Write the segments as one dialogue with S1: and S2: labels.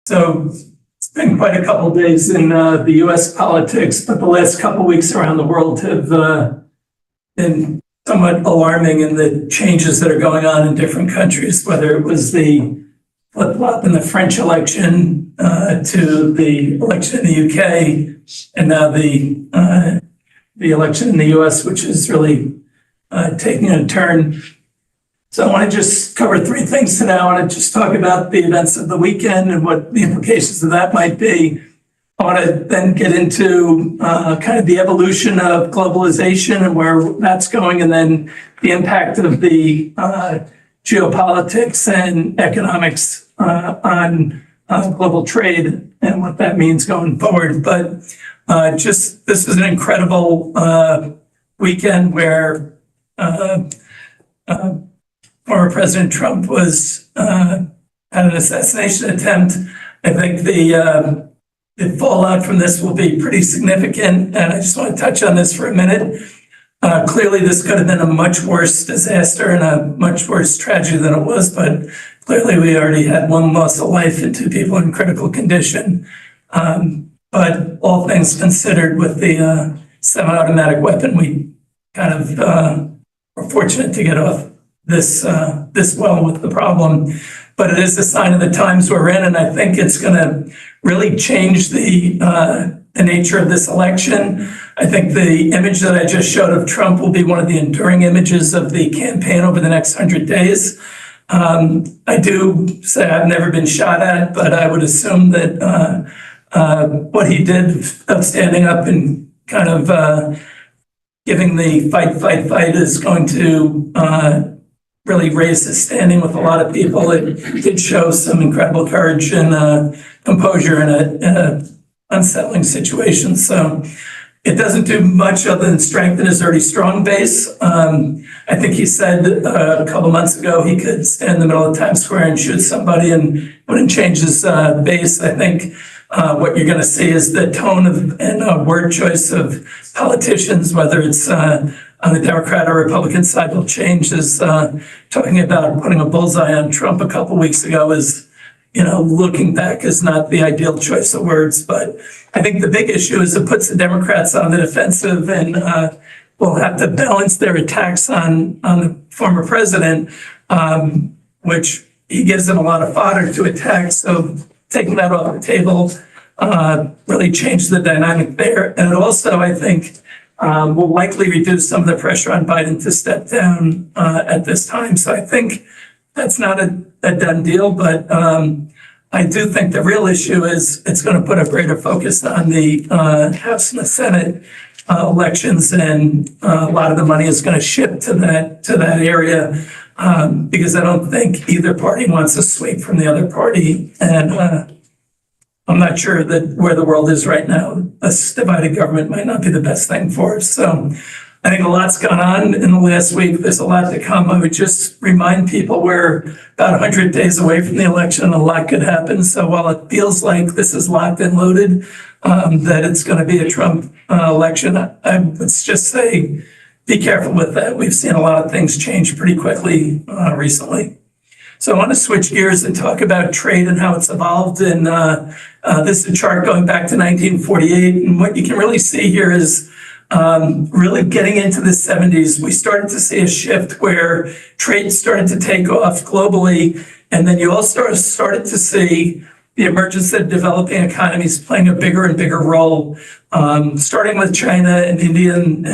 S1: So it's been quite a couple of days in the U.S. politics, but the last couple of weeks around the world have been somewhat alarming in the changes that are going on in different countries, whether it was the flip-flop in the French election to the election in the UK, and now the election in the US, which is really taking a turn. So I want to just cover three things today. I want to just talk about the events of the weekend and what the implications of that might be. I want to then get into kind of the evolution of globalization and where that's going, and then the impact of the geopolitics and economics on global trade and what that means going forward. But this is an incredible weekend where former President Trump was had an assassination attempt. I think the fallout from this will be pretty significant, and I just want to touch on this for a minute. Clearly, this could have been a much worse disaster and a much worse tragedy than it was, but clearly we already had one loss of life and two people in critical condition. But all things considered, with the semi-automatic weapon, we kind of were fortunate to get off this well with the problem. But it is a sign of the times we're in, and I think it's going to really change the nature of this election. I think the image that I just showed of Trump will be one of the enduring images of the campaign over the next 100 days. I do say I've never been shot at, but I would assume that what he did of standing up and kind of giving the fight is going to really raise his standing with a lot of people. It did show some incredible courage and composure in a unsettling situation. So it doesn't do much other than strengthen his already strong base. I think he said a couple months ago he could stand in the middle of Times Square and shoot somebody and wouldn't change his base. I think what you're going to see is the tone of and word choice of politicians, whether it's on the Democrat or Republican side, will change. As talking about putting a bullseye on Trump a couple weeks ago is, looking back, is not the ideal choice of words. But I think the big issue is it puts the Democrats on the defensive, and will have to balance their attacks on the former president, which he gives them a lot of fodder to attack. So taking that off the table really changed the dynamic there. And it also, I think, will likely reduce some of the pressure on Biden to step down at this time. So I think that's not a done deal, but I do think the real issue is it's going to put a greater focus on the House and the Senate elections, and a lot of the money is going to shift to that area because I don't think either party wants to sweep from the other party, and I'm not sure that where the world is right now, a divided government might not be the best thing for us. So I think a lot's gone on in the last week. There's a lot to come. I would just remind people we're about 100 days away from the election, and a lot could happen. So while it feels like this is locked and loaded, that it's going to be a Trump election, I would just say be careful with that. We've seen a lot of things change pretty quickly recently. So I want to switch gears and talk about trade and how it's evolved. And this is a chart going back to 1948. And what you can really see here is really getting into the 70s, we started to see a shift where trade started to take off globally. And then you also started to see the emergence of developing economies playing a bigger and bigger role, starting with China and India and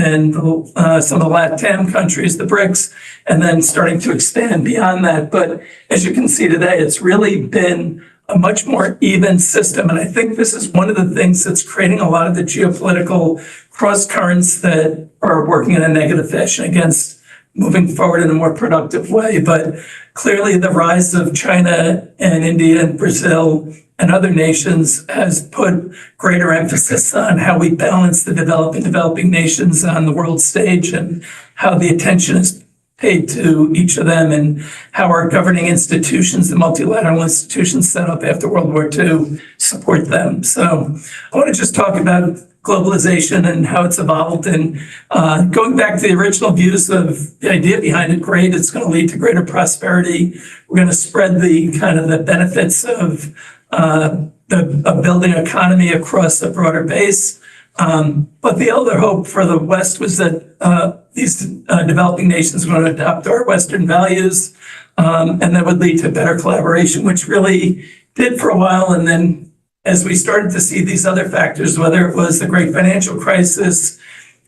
S1: some of the LATAM countries, the BRICS, and then starting to expand beyond that. But as you can see today, it's really been a much more even system. And I think this is one of the things that's creating a lot of the geopolitical cross currents that are working in a negative fashion against moving forward in a more productive way. But clearly the rise of China and India and Brazil and other nations has put greater emphasis on how we balance the developing nations on the world stage, and how the attention is paid to each of them, and how our governing institutions, the multilateral institutions set up after World War II, support them. So I want to just talk about globalization and how it's evolved, and going back to the original views of the idea behind it. Great, it's going to lead to greater prosperity. We're going to spread the kind of the benefits of a building economy across a broader base. But the other hope for the West was that these developing nations were going to adopt our Western values, and that would lead to better collaboration, which really did for a while. And then as we started to see these other factors, whether it was the great financial crisis,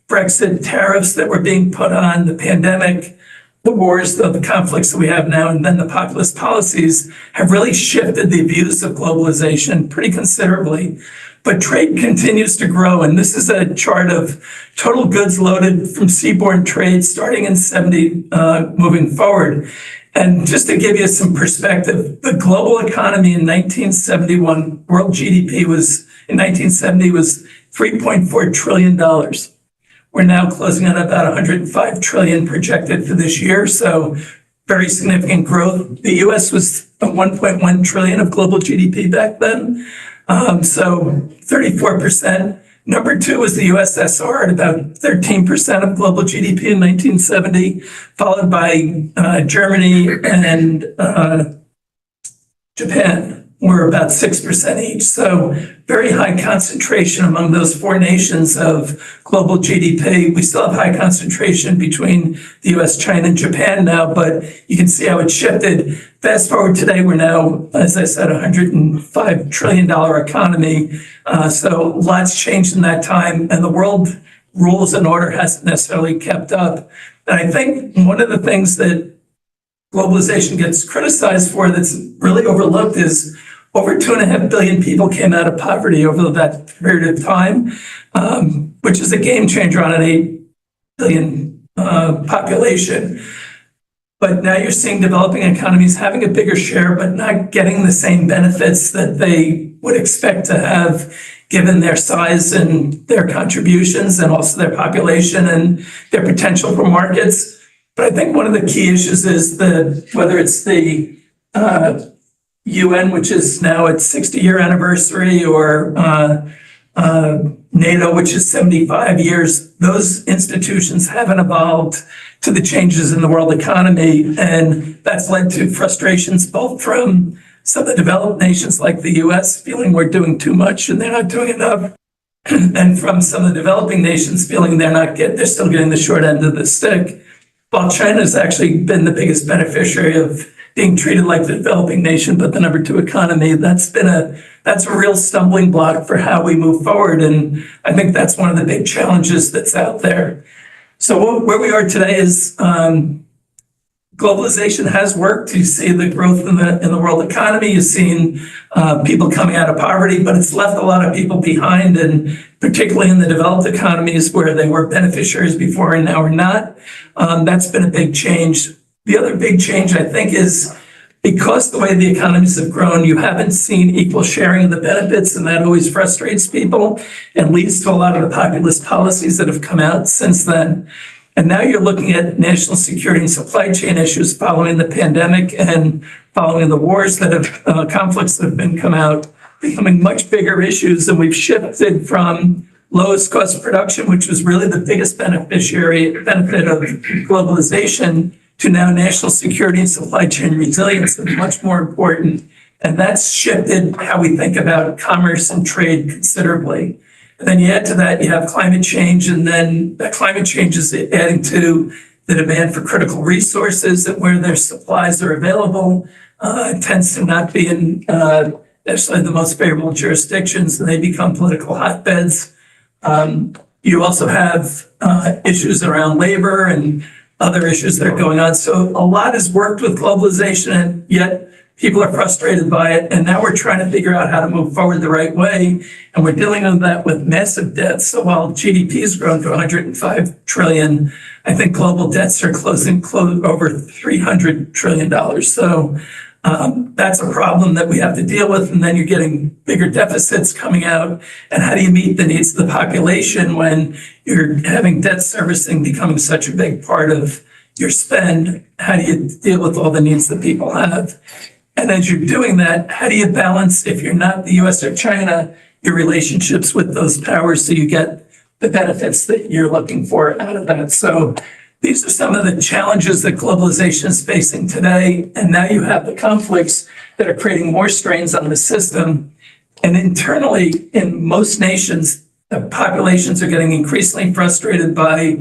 S1: Brexit, tariffs that were being put on, the pandemic, the wars, the conflicts that we have now, and then the populist policies have really shifted the views of globalization pretty considerably. But trade continues to grow, and this is a chart of total goods loaded from seaborne trade starting in 70, moving forward. And just to give you some perspective, the global economy in 1971, world GDP in 1970 was $3.4 trillion. We're now closing at about 105 trillion projected for this year. So very significant growth. The US was 1.1 trillion of global GDP back then. So 34%. Number two was the USSR at about 13% of global GDP in 1970, followed by Germany and Japan. Were about 6% each. So very high concentration among those four nations of global GDP. We still have high concentration between the US, China, and Japan now, but you can see how it shifted. Fast forward today, we're now, as I said, $105 trillion economy. So lots changed in that time, and the world rules and order hasn't necessarily kept up. And I think one of the things that globalization gets criticized for that's really overlooked is over 2.5 billion people came out of poverty over that period of time, which is a game changer on an 8 billion population. But now you're seeing developing economies having a bigger share, but not getting the same benefits that they would expect to have given their size and their contributions and also their population and their potential for markets. But I think one of the key issues is whether it's the UN, which is now its 60-year anniversary, or NATO, which is 75 years, those institutions haven't evolved to the changes in the world economy. And that's led to frustrations both from some of the developed nations like the US feeling we're doing too much and they're not doing enough, and from some of the developing nations feeling they're still getting the short end of the stick. While China's actually been the biggest beneficiary of being treated like the developing nation, but the number two economy, that's a real stumbling block for how we move forward. And I think that's one of the big challenges that's out there. So where we are today is globalization has worked. You see the growth in the world economy. You've seen people coming out of poverty, but it's left a lot of people behind, and particularly in the developed economies where they were beneficiaries before and now are not. That's been a big change. The other big change, I think, is because the way the economies have grown, you haven't seen equal sharing of the benefits, and that always frustrates people and leads to a lot of the populist policies that have come out since then. And now you're looking at national security and supply chain issues following the pandemic and following the wars that have, conflicts that have come out, becoming much bigger issues. And we've shifted from lowest cost production, which was really the biggest benefit of globalization, to now national security and supply chain resilience is much more important. And that's shifted how we think about commerce and trade considerably. And then you add to that, you have climate change, and then that climate change is adding to the demand for critical resources, and where their supplies are available, it tends to not be in necessarily the most favorable jurisdictions, and they become political hotbeds. You also have issues around labor and other issues that are going on. So a lot has worked with globalization, and yet people are frustrated by it. And now we're trying to figure out how to move forward the right way. And we're dealing with that with massive debts. So while GDP has grown to 105 trillion, I think global debts are closing over $300 trillion. So that's a problem that we have to deal with. And then you're getting bigger deficits coming out. And how do you meet the needs of the population when you're having debt servicing becoming such a big part of your spend? How do you deal with all the needs that people have? And as you're doing that, how do you balance, if you're not the US or China, your relationships with those powers so you get the benefits that you're looking for out of that? So these are some of the challenges that globalization is facing today. And now you have the conflicts that are creating more strains on the system. And internally, in most nations, the populations are getting increasingly frustrated by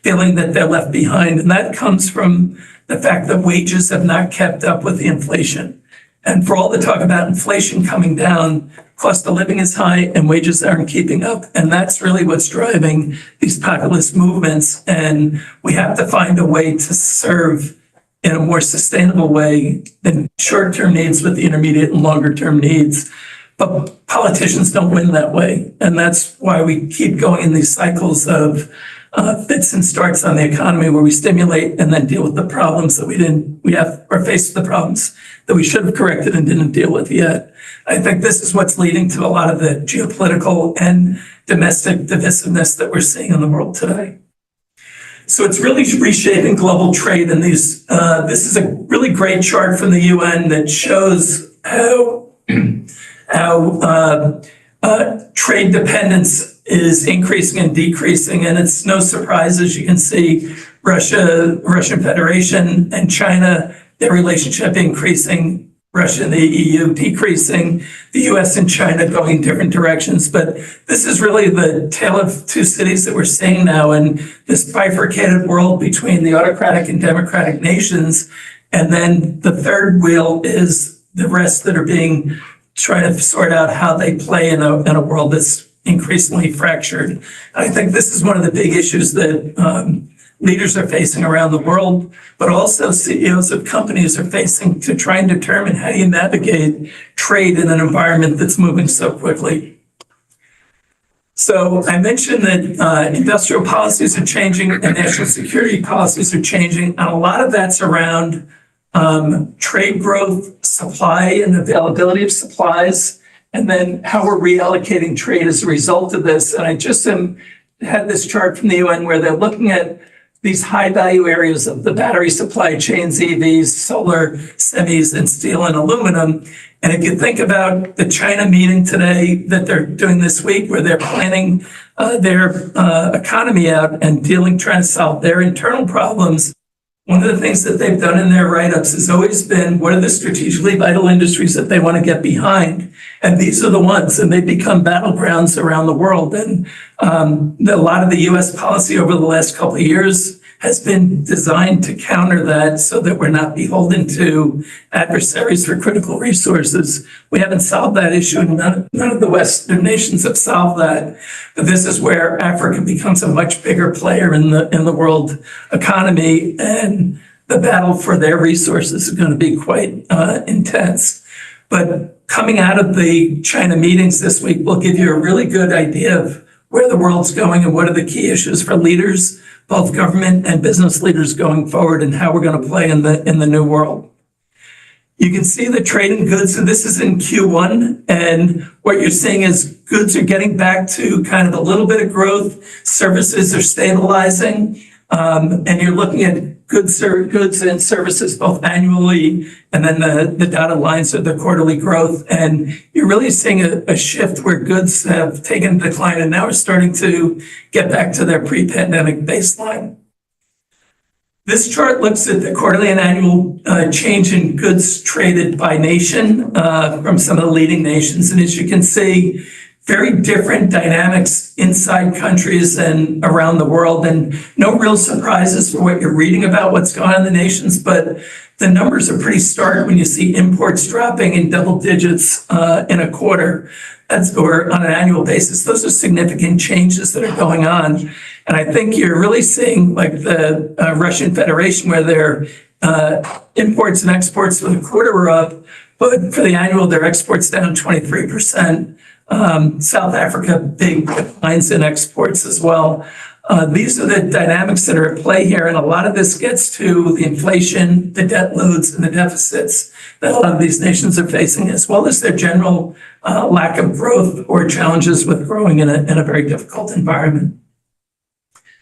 S1: feeling that they're left behind. And that comes from the fact that wages have not kept up with the inflation. And for all the talk about inflation coming down, cost of living is high and wages aren't keeping up. And that's really what's driving these populist movements. And we have to find a way to serve in a more sustainable way than short-term needs with the intermediate and longer-term needs. But politicians don't win that way. And that's why we keep going in these cycles of fits and starts on the economy, where we stimulate and then deal with the problems that we're faced with the problems that we should have corrected and didn't deal with yet. I think this is what's leading to a lot of the geopolitical and domestic divisiveness that we're seeing in the world today. So it's really reshaping global trade. And this is a really great chart from the UN that shows how trade dependence is increasing and decreasing. And it's no surprise, as you can see, Russian Federation and China, their relationship increasing, Russia and the EU decreasing, the US and China going different directions. But this is really the tale of two cities that we're seeing now in this bifurcated world between the autocratic and democratic nations. And then the third wheel is the rest that are trying to sort out how they play in a world that's increasingly fractured. I think this is one of the big issues that leaders are facing around the world, but also CEOs of companies are facing, to try and determine how do you navigate trade in an environment that's moving so quickly. So I mentioned that industrial policies are changing and national security policies are changing, and a lot of that's around trade growth, supply and availability of supplies, and then how we're reallocating trade as a result of this. And I just had this chart from the UN where they're looking at these high value areas of the battery supply chains, EVs, solar, semis, and steel and aluminum. And if you think about the China meeting today that they're doing this week, where they're planning their economy out and trying to solve their internal problems, one of the things that they've done in their write-ups has always been, what are the strategically vital industries that they want to get behind? And these are the ones, and they've become battlegrounds around the world. And a lot of the US policy over the last couple of years has been designed to counter that so that we're not beholden to adversaries for critical resources. We haven't solved that issue. None of the Western nations have solved that. But this is where Africa becomes a much bigger player in the world economy, and the battle for their resources is going to be quite intense. But coming out of the China meetings this week will give you a really good idea of where the world's going and what are the key issues for leaders, both government and business leaders, going forward, and how we're going to play in the new world. You can see the trade in goods, and this is in Q1. And what you're seeing is goods are getting back to kind of a little bit of growth. Services are stabilizing. And you're looking at goods and services both annually, and then the dotted lines are the quarterly growth. And you're really seeing a shift where goods have taken a decline and now are starting to get back to their pre-pandemic baseline. This chart looks at the quarterly and annual change in goods traded by nation from some of the leading nations. And as you can see, very different dynamics inside countries and around the world, and no real surprises for what you're reading about what's going on in the nations, but the numbers are pretty stark when you see imports dropping in double digits in a quarter, or on an annual basis. Those are significant changes that are going on. And I think you're really seeing, like the Russian Federation, where their imports and exports for the quarter were up, but for the annual, their exports down 23%. South Africa, big declines in exports as well. These are the dynamics that are at play here, and a lot of this gets to the inflation, the debt loads, and the deficits that a lot of these nations are facing, as well as their general lack of growth or challenges with growing in a very difficult environment.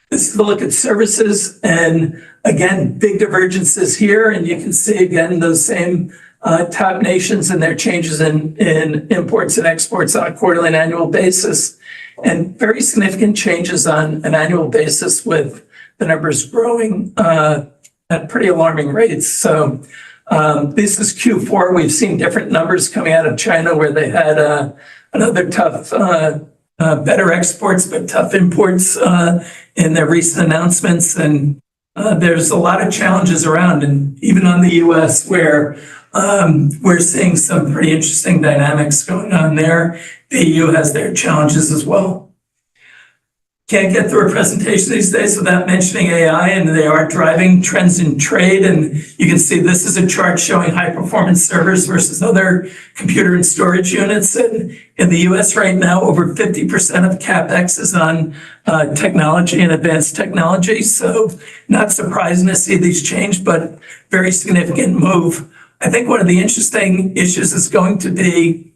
S1: This is a look at services, and again, big divergences here, and you can see again those same top nations and their changes in imports and exports on a quarterly and annual basis, and very significant changes on an annual basis with the number's growing at pretty alarming rates. So this is Q4. We've seen different numbers coming out of China where they had another tough, better exports, but tough imports in their recent announcements. And there's a lot of challenges around, and even on the US where we're seeing some pretty interesting dynamics going on there. The EU has their challenges as well. Can't get through a presentation these days without mentioning AI, and they are driving trends in trade. And you can see this is a chart showing high performance servers versus other computer and storage units. And in the US right now, over 50% of CapEx is on technology and advanced technology. So not surprising to see these change, but very significant move. I think one of the interesting issues is going to be,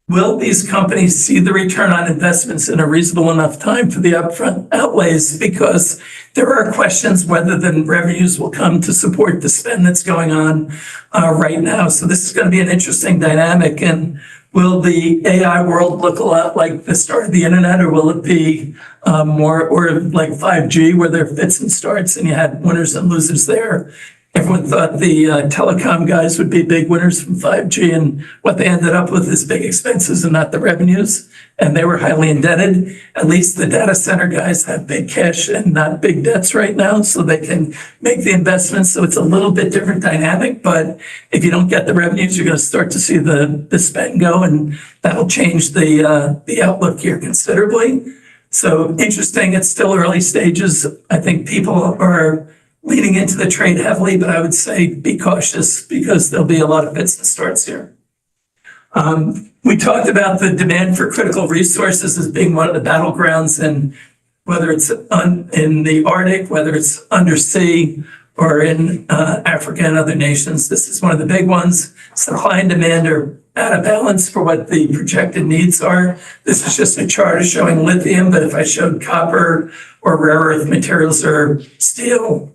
S1: will these companies see the return on investments in a reasonable enough time for the upfront outlays? Because there are questions whether the revenues will come to support the spend that's going on right now. So this is going to be an interesting dynamic. And will the AI world look a lot like the start of the internet, or will it be more or like 5G where there are fits and starts and you had winners and losers there? Everyone thought the telecom guys would be big winners from 5G, and what they ended up with is big expenses and not the revenues. And they were highly indebted. At least the data center guys have big cash and not big debts right now, so they can make the investments. So it's a little bit different dynamic, but if you don't get the revenues, you're going to start to see the spend go, and that'll change the outlook here considerably. So interesting. It's still early stages. I think people are leaning into the trade heavily, but I would say be cautious because there'll be a lot of fits and starts here. We talked about the demand for critical resources as being one of the battlegrounds, and whether it's in the Arctic, whether it's undersea, or in Africa and other nations. This is one of the big ones. Supply and demand are out of balance for what the projected needs are. This is just a chart showing lithium, but if I showed copper or rare earth materials or steel,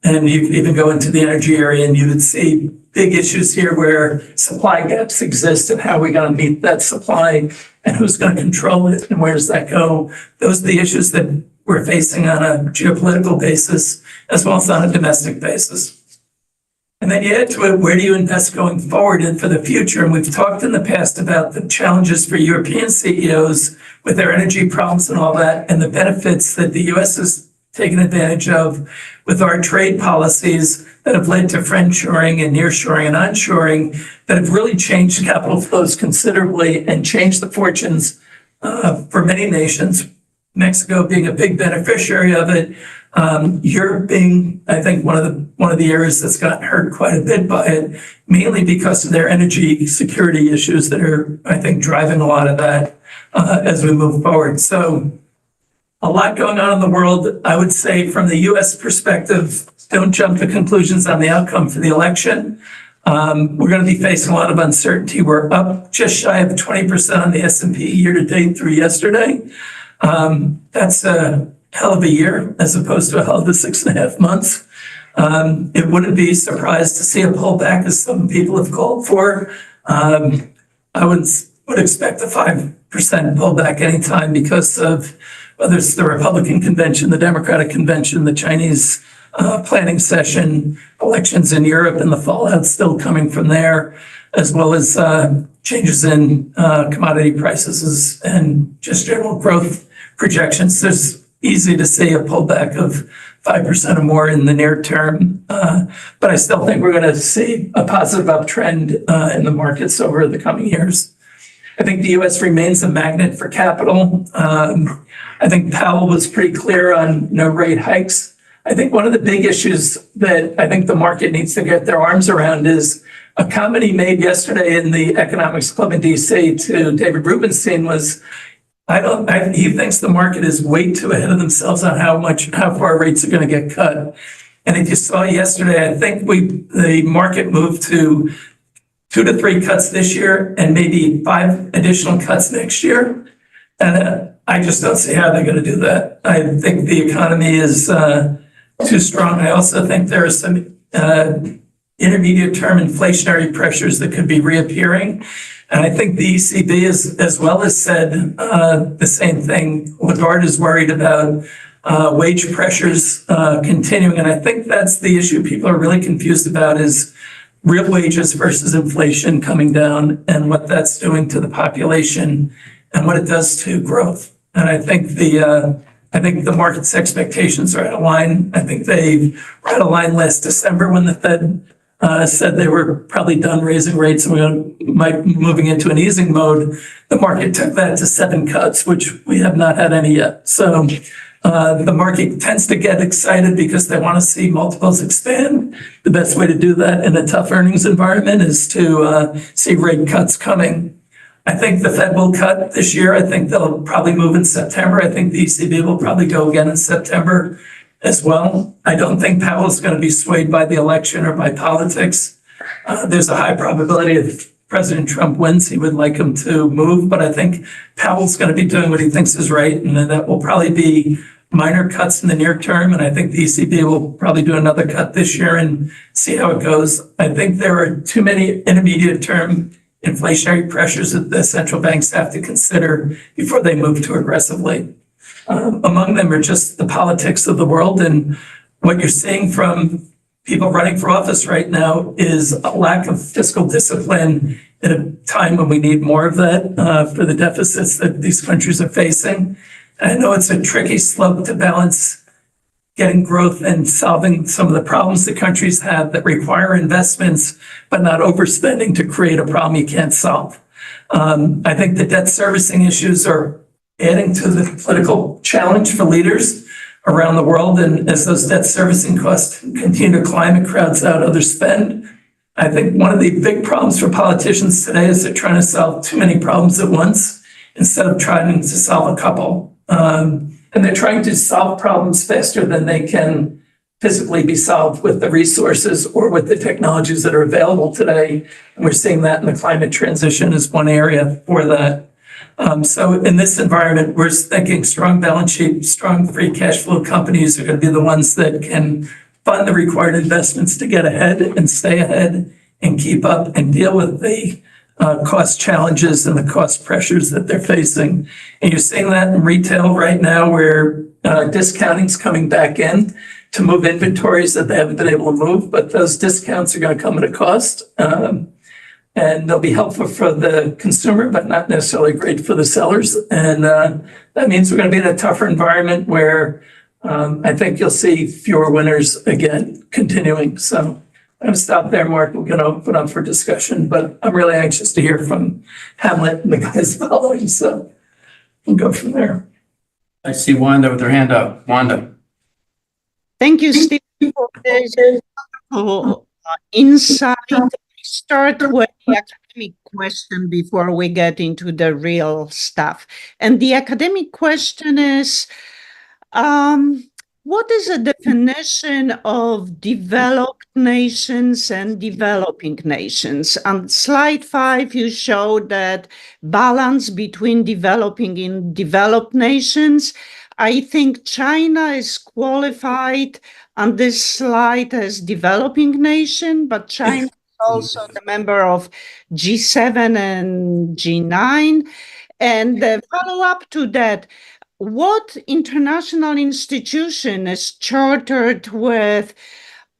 S1: and you could even go into the energy area and you would see big issues here where supply gaps exist, and how are we going to meet that supply, and who's going to control it, and where does that go? Those are the issues that we're facing on a geopolitical basis as well as on a domestic basis. And then you add to it, where do you invest going forward and for the future? And we've talked in the past about the challenges for European CEOs with their energy problems and all that, and the benefits that the US has taken advantage of with our trade policies that have led to friendshoring and nearshoring and onshoring that have really changed capital flows considerably and changed the fortunes for many nations. Mexico being a big beneficiary of it. Europe being, I think, one of the areas that's gotten hurt quite a bit by it, mainly because of their energy security issues that are, I think, driving a lot of that as we move forward. So a lot going on in the world. I would say from the US perspective, don't jump to conclusions on the outcome for the election. We're going to be facing a lot of uncertainty. We're up just shy of 20% on the S&P year to date through yesterday. That's a hell of a year as opposed to a hell of a 6.5 months. It wouldn't be surprised to see a pullback as some people have called for. I would expect a 5% pullback anytime because of whether it's the Republican convention, the Democratic convention, the Chinese planning session, elections in Europe, and the fallout still coming from there, as well as changes in commodity prices and just general growth projections. There's easy to see a pullback of 5% or more in the near term, but I still think we're going to see a positive uptrend in the markets over the coming years. I think the U.S. remains a magnet for capital. I think Powell was pretty clear on no rate hikes. I think one of the big issues that I think the market needs to get their arms around is a comment he made yesterday in the Economics Club in DC to David Rubenstein was, he thinks the market is way too ahead of themselves on how far rates are going to get cut. And if you saw yesterday, I think the market moved to 2 to 3 cuts this year and maybe 5 additional cuts next year. And I just don't see how they're going to do that. I think the economy is too strong. I also think there are some intermediate term inflationary pressures that could be reappearing. And I think the ECB as well has said the same thing. Lagarde is worried about wage pressures continuing. And I think that's the issue people are really confused about is real wages versus inflation coming down and what that's doing to the population and what it does to growth. And I think the market's expectations are out of line. I think they were out of line last December when the Fed said they were probably done raising rates and might be moving into an easing mode. The market took that to 7 cuts, which we have not had any yet. So the market tends to get excited because they want to see multiples expand. The best way to do that in a tough earnings environment is to see rate cuts coming. I think the Fed will cut this year. I think they'll probably move in September. I think the ECB will probably go again in September as well. I don't think Powell's going to be swayed by the election or by politics. There's a high probability if President Trump wins, he would like him to move, but I think Powell's going to be doing what he thinks is right, and that will probably be minor cuts in the near term, and I think the ECB will probably do another cut this year and see how it goes. I think there are too many intermediate term inflationary pressures that the central banks have to consider before they move too aggressively. Among them are just the politics of the world, and what you're seeing from people running for office right now is a lack of fiscal discipline at a time when we need more of that for the deficits that these countries are facing. And I know it's a tricky slope to balance getting growth and solving some of the problems the countries have that require investments, but not overspending to create a problem you can't solve. I think the debt servicing issues are adding to the political challenge for leaders around the world. And as those debt servicing costs continue to climb, it crowds out other spend. I think one of the big problems for politicians today is they're trying to solve too many problems at once instead of trying to solve a couple. And they're trying to solve problems faster than they can physically be solved with the resources or with the technologies that are available today. And we're seeing that in the climate transition as one area for that. So in this environment, we're thinking strong balance sheet, strong free cash flow companies are going to be the ones that can fund the required investments to get ahead and stay ahead and keep up and deal with the cost challenges and the cost pressures that they're facing. And you're seeing that in retail right now where discounting's coming back in to move inventories that they haven't been able to move, but those discounts are going to come at a cost. And they'll be helpful for the consumer, but not necessarily great for the sellers. And that means we're going to be in a tougher environment where I think you'll see fewer winners again continuing. So I'm going to stop there, Mark. We're going to open up for discussion, but I'm really anxious to hear from Hamlet and the guys following. So we'll go from there.
S2: I see Wanda with her hand up. Wanda.
S3: Thank you, Steve, for this wonderful insight. Start with the academic question before we get into the real stuff. And the academic question is, what is the definition of developed nations and developing nations? On slide 5, you showed that balance between developing and developed nations. I think China is qualified on this slide as developing nation, but China also the member of G7 and G9. And the follow-up to that, what international institution is chartered with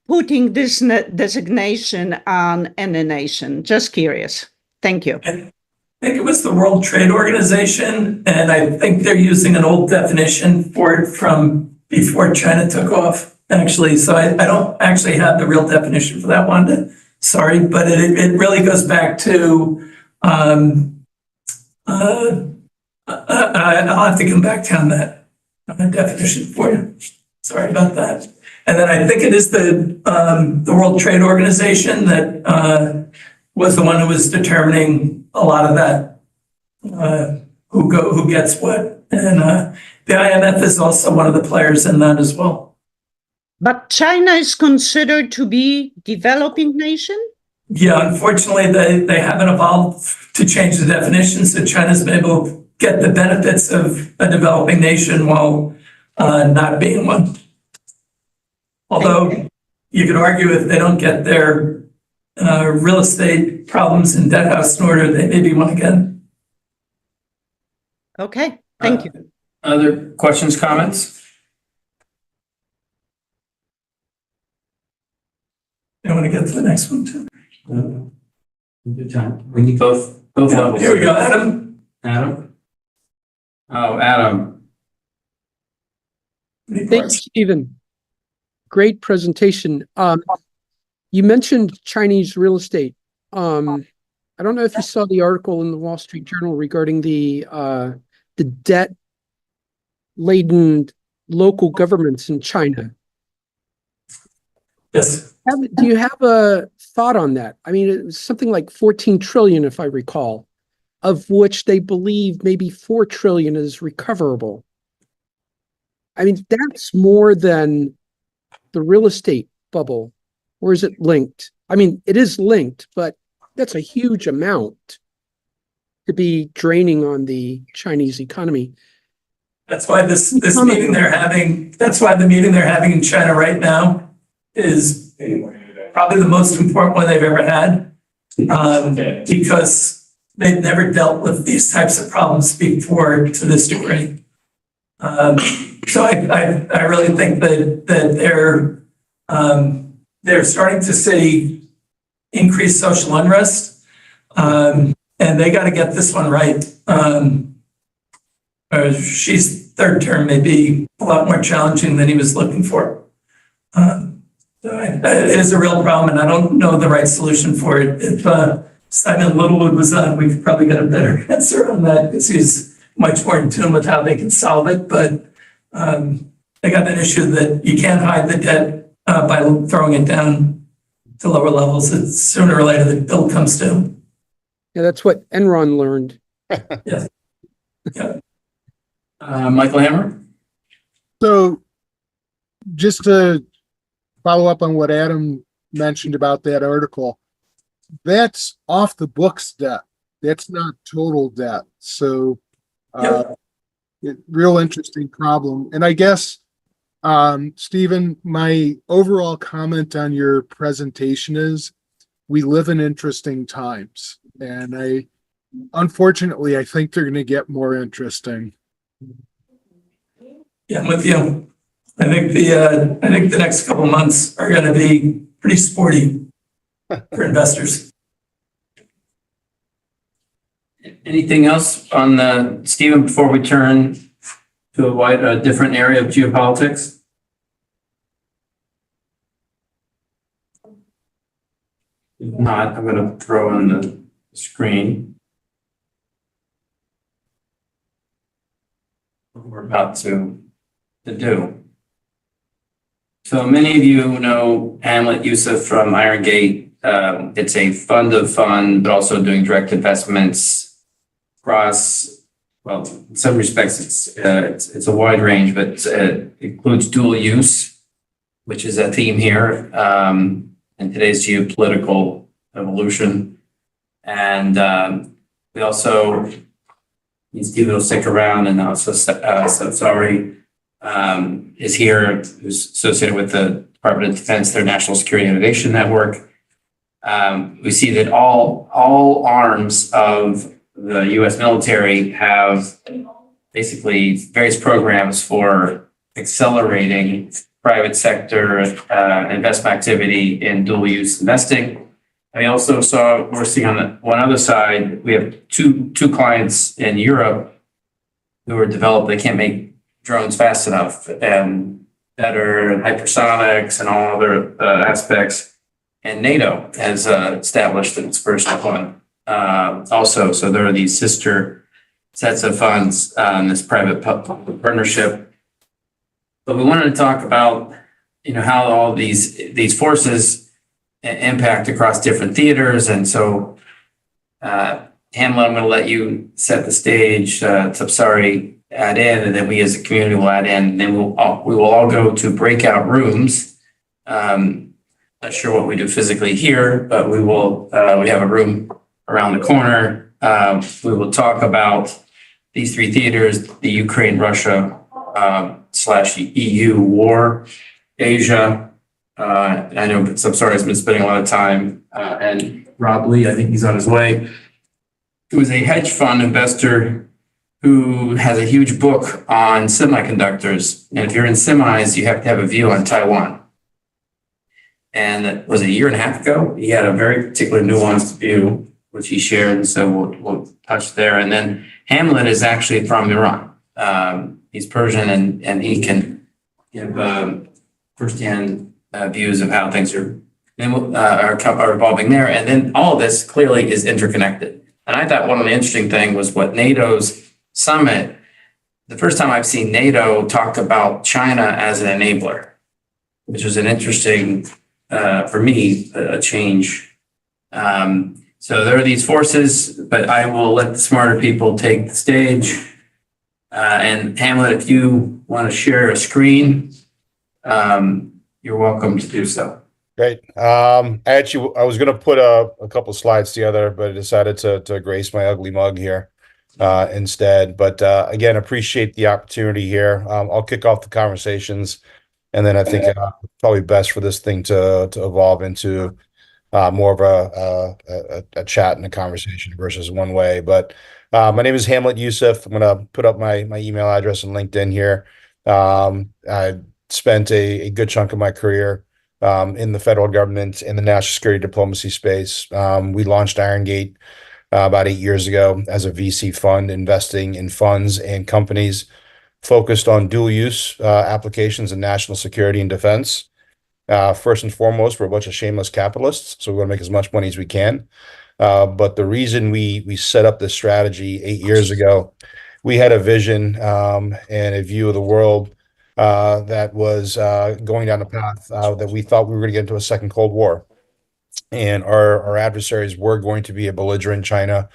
S3: putting this designation on any nation? Just curious. Thank you.
S1: I think it was the World Trade Organization, and I think they're using an old definition for it from before China took off, actually. So I don't actually have the real definition for that one. Sorry, but it really goes back to, I'll have to come back to on that definition for you. Sorry about that. And then I think it is the World Trade Organization that was the one who was determining a lot of that, who gets what. And the IMF is also one of the players in that as well.
S3: But China is considered to be developing nation?
S1: Yeah, unfortunately, they haven't evolved to change the definition. So China's been able to get the benefits of a developing nation while not being one. Although you could argue if they don't get their real estate problems and debt house in order, they may be one again.
S3: Okay, thank you.
S2: Other questions, comments?
S1: want to get to the next one too?
S2: Good time. We need both levels.
S1: Here we go, Adam.
S2: Adam? Oh, Adam.
S1: Any
S4: Thank you,
S1: parts?
S4: Stephen. Great presentation. You mentioned Chinese real estate. I don't know if you saw the article in the Wall Street Journal regarding the debt-laden local governments in China.
S1: Yes.
S4: Do you have a thought on that? I mean, it was something like 14 trillion, if I recall, of which they believe maybe 4 trillion is recoverable. I mean, that's more than the real estate bubble, or is it linked? I mean, it is linked, but that's a huge amount to be draining on the Chinese economy.
S1: That's why this meeting they're having, that's why the meeting they're having in China right now is probably the most important one they've ever had. Because they've never dealt with these types of problems before to this degree. So I really think that they're starting to see increased social unrest, and they got to get this one right. Xi's third term may be a lot more challenging than he was looking for. It is a real problem, and I don't know the right solution for it. If Simon Littlewood was on, we could probably get a better answer on that because he's much more in tune with how they can solve it. But they got an issue that you can't hide the debt by throwing it down to lower levels. It's sooner or later the bill comes due.
S4: Yeah, that's what Enron learned.
S1: Yes. Yeah.
S2: Michael Hammer?
S5: So just to follow up on what Adam mentioned about that article, that's off the books debt. That's not total debt. So real interesting problem. And I guess, Stephen, my overall comment on your presentation is we live in interesting times. And unfortunately, I think they're going to get more interesting.
S1: Yeah, I'm with you. I think the next couple months are going to be pretty sporty for investors.
S2: Anything else on Stephen before we turn to a different area of geopolitics? If not, I'm going to throw on the screen what we're about to do. So many of you know Hamlet Youssef from Iron Gate. It's a fund of fund, but also doing direct investments across, well, in some respects, it's a wide range, but it includes dual use, which is a theme here in today's geopolitical evolution. And we also, Stephen will stick around, and also sorry, is here, who's associated with the Department of Defense, their National Security Innovation Network. We see that all arms of the U.S. military have basically various programs for accelerating private sector investment activity in dual use investing. And we also we're seeing on the one other side, we have two clients in Europe who are developed, they can't make drones fast enough and better and hypersonics and all other aspects. And NATO has established its first one also. So there are these sister sets of funds in this private-public partnership. But we wanted to talk about, how all these forces impact across different theaters. And so, Hamlet, I'm going to let you set the stage. Sapsari add in, and then we as a community will add in. And then we will all go to breakout rooms. Not sure what we do physically here, but we have a room around the corner. We will talk about these three theaters: the Ukraine, Russia / EU war, Asia. I know Sapsari has been spending a lot of time, and Rob Lee, I think he's on his way, who is a hedge fund investor who has a huge book on semiconductors. And if you're in semis, you have to have a view on Taiwan. And it was a year and a half ago. He had a very particular nuanced view, which he shared. And so we'll touch there. And then Hamlet is actually from Iran. He's Persian and he can give firsthand views of how things are evolving there. And then all of this clearly is interconnected. And I thought one of the interesting things was what NATO's summit, the first time I've seen NATO talk about China as an enabler, which was an interesting, for me, a change. So there are these forces, but I will let the smarter people take the stage. And Hamlet, if you want to share a screen, you're welcome to do so.
S6: Great. I was going to put a couple slides together, but I decided to grace my ugly mug here instead. But again, appreciate the opportunity here. I'll kick off the conversations, and then I think probably best for this thing to evolve into more of a chat and a conversation versus one way. But my name is Hamlet Youssef. I'm going to put up my email address on LinkedIn here. I spent a good chunk of my career in the federal government in the national security diplomacy space. We launched Iron Gate about 8 years ago as a VC fund, investing in funds and companies focused on dual use applications in national security and defense. First and foremost, we're a bunch of shameless capitalists, so we want to make as much money as we can. But the reason we set up this strategy 8 years ago, we had a vision and a view of the world that was going down a path that we thought we were going to get into a second Cold War. And our adversaries were going to be a belligerent China,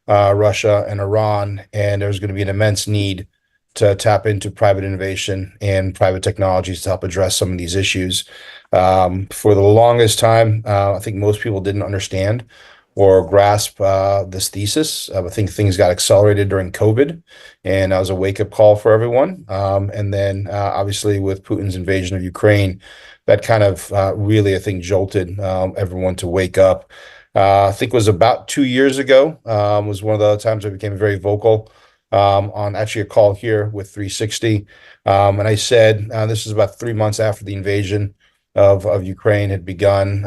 S6: Russia, and Iran. And there's going to be an immense need to tap into private innovation and private technologies to help address some of these issues. For the longest time, I think most people didn't understand or grasp this thesis. I think things got accelerated during COVID, and that was a wake-up call for everyone. And then obviously with Putin's invasion of Ukraine, that kind of really, I think, jolted everyone to wake up. I think it was about 2 years ago, was one of the times I became very vocal on actually a call here with 360. And I said, this is about 3 months after the invasion of Ukraine had begun.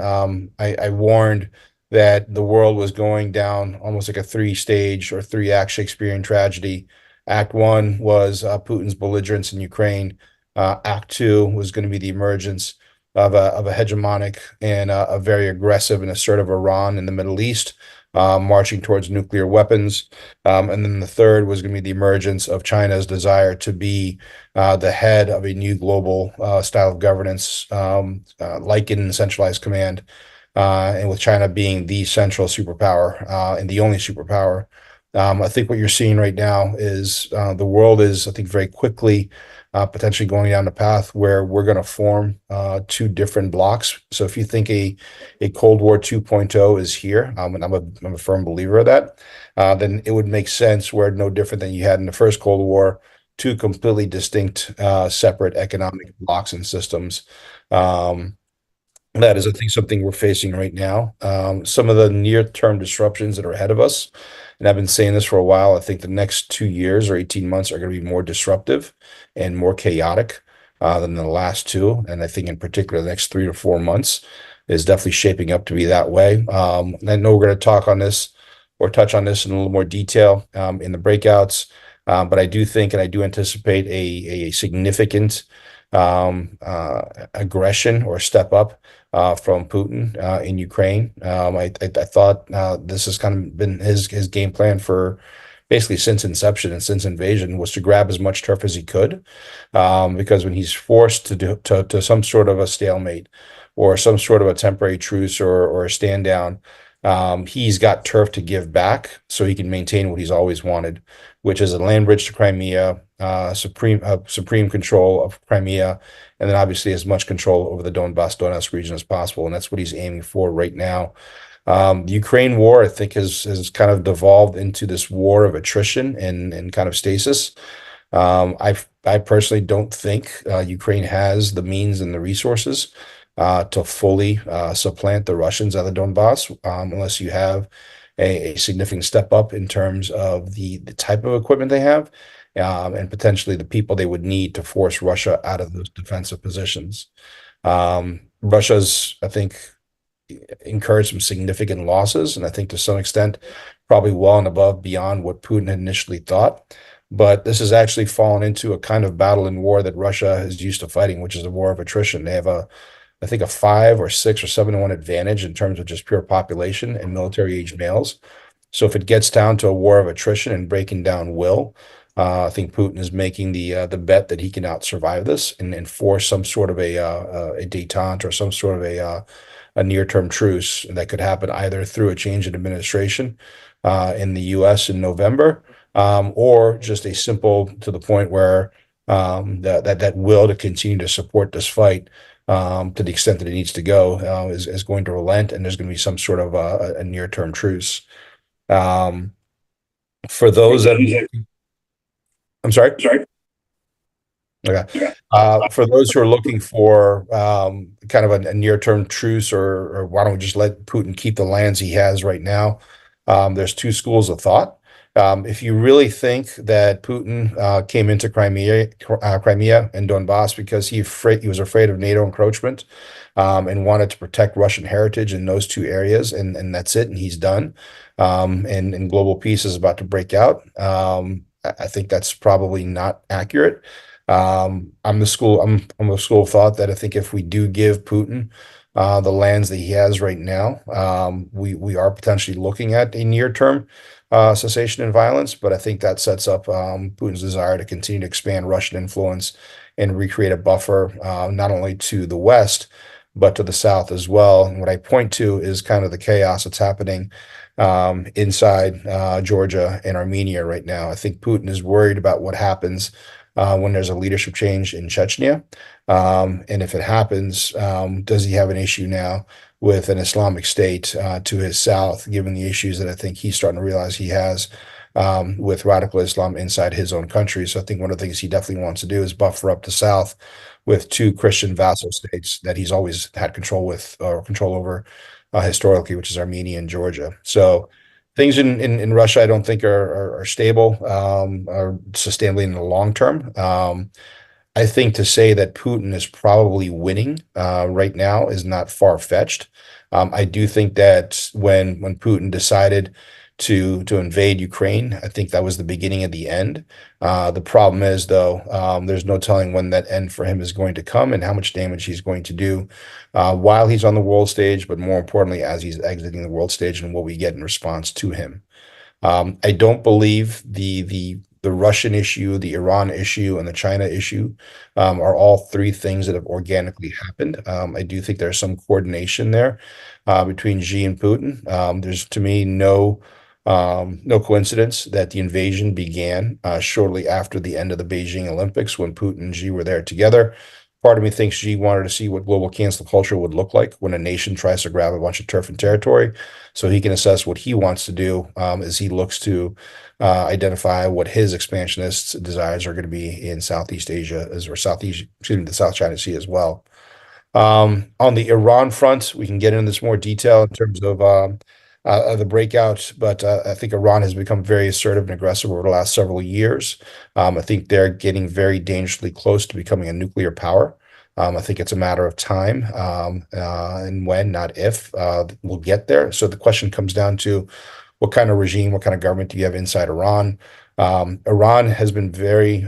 S6: I warned that the world was going down almost like a three-stage or three-act Shakespearean tragedy. Act one was Putin's belligerence in Ukraine. Act two was going to be the emergence of a hegemonic and a very aggressive and assertive Iran in the Middle East, marching towards nuclear weapons. And then the third was going to be the emergence of China's desire to be the head of a new global style of governance, like in centralized command. And with China being the central superpower and the only superpower. I think what you're seeing right now is the world is, I think, very quickly potentially going down the path where we're going to form two different blocks. So if you think a Cold War 2.0 is here, and I'm a firm believer of that, then it would make sense where no different than you had in the first Cold War, two completely distinct, separate economic blocks and systems. That is, I think, something we're facing right now. Some of the near-term disruptions that are ahead of us, and I've been saying this for a while, I think the next 2 years or 18 months are going to be more disruptive and more chaotic than the last two. And I think in particular, the next 3 to 4 months is definitely shaping up to be that way. I know we're going to talk on this or touch on this in a little more detail in the breakouts, but I do think and I do anticipate a significant aggression or step up from Putin in Ukraine. I thought this has kind of been his game plan for basically since inception and since invasion, was to grab as much turf as he could, because when he's forced to some sort of a stalemate or some sort of a temporary truce or a stand down, he's got turf to give back so he can maintain what he's always wanted, which is a land bridge to Crimea, supreme control of Crimea, and then obviously as much control over the Donetsk region as possible. And that's what he's aiming for right now. The Ukraine war, I think, has kind of devolved into this war of attrition and kind of stasis. I personally don't think Ukraine has the means and the resources to fully supplant the Russians out of Donbass, unless you have a significant step up in terms of the type of equipment they have, and potentially the people they would need to force Russia out of those defensive positions. Russia's, I think, incurred some significant losses, and I think to some extent, probably well and above beyond what Putin had initially thought. But this has actually fallen into a kind of battle and war that Russia is used to fighting, which is a war of attrition. They have I think, a 5 or 6 or 7 to 1 advantage in terms of just pure population and military age males. So if it gets down to a war of attrition and breaking down will, I think Putin is making the bet that he can out survive this and force some sort of a détente or some sort of a near-term truce that could happen either through a change in administration in the U.S. in November, or just a simple to the point where that will to continue to support this fight to the extent that it needs to go is going to relent, and there's going to be some sort of a near-term truce. For those that, I'm sorry. Okay. For those who are looking for kind of a near-term truce, or why don't we just let Putin keep the lands he has right now? There's two schools of thought. If you really think that Putin came into Crimea and Donbass because he was afraid of NATO encroachment, and wanted to protect Russian heritage in those two areas, and that's it, and he's done, and global peace is about to break out, I think that's probably not accurate. I'm of school of thought that I think if we do give Putin the lands that he has right now, we are potentially looking at a near-term cessation in violence, but I think that sets up Putin's desire to continue to expand Russian influence and recreate a buffer, not only to the west, but to the south as well. And what I point to is kind of the chaos that's happening inside Georgia and Armenia right now. I think Putin is worried about what happens when there's a leadership change in Chechnya. And if it happens, does he have an issue now with an Islamic State to his south, given the issues that I think he's starting to realize he has with radical Islam inside his own country? So I think one of the things he definitely wants to do is buffer up the south with two Christian vassal states that he's always had control with or control over historically, which is Armenia and Georgia. So things in Russia, I don't think are stable or sustainably in the long term. I think to say that Putin is probably winning right now is not far-fetched. I do think that when Putin decided to invade Ukraine, I think that was the beginning of the end. The problem is, though, there's no telling when that end for him is going to come and how much damage he's going to do while he's on the world stage, but more importantly, as he's exiting the world stage and what we get in response to him. I don't believe the Russian issue, the Iran issue, and the China issue are all three things that have organically happened. I do think there's some coordination there between Xi and Putin. There's, to me, no coincidence that the invasion began shortly after the end of the Beijing Olympics when Putin and Xi were there together. Part of me thinks Xi wanted to see what global cancel culture would look like when a nation tries to grab a bunch of turf and territory, so he can assess what he wants to do as he looks to identify what his expansionist desires are going to be in Southeast Asia, the South China Sea as well. On the Iran front, we can get into this more detail in terms of the breakout, but I think Iran has become very assertive and aggressive over the last several years. I think they're getting very dangerously close to becoming a nuclear power. I think it's a matter of time and when, not if, we'll get there. So the question comes down to what kind of regime, what kind of government do you have inside Iran? Iran has been very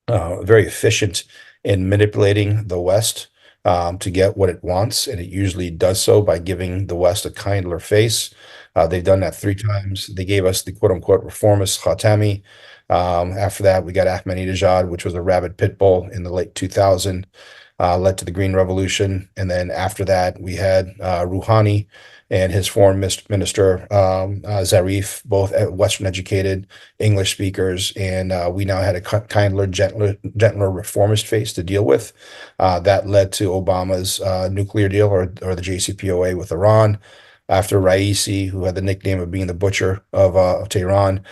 S6: efficient in manipulating the West to get what it wants, and it usually does so by giving the West a kindler face. They've done that 3 times. They gave us the quote-unquote reformist Khatami. After that, we got Ahmadinejad, which was a rabid pit bull in the late 2000s, led to the Green Revolution. And then after that, we had Rouhani and his foreign minister, Zarif, both Western-educated English speakers. And we now had a kindler, gentler reformist face to deal with. That led to Obama's nuclear deal or the JCPOA with Iran. After Raisi, who had the nickname of being the butcher of Tehran,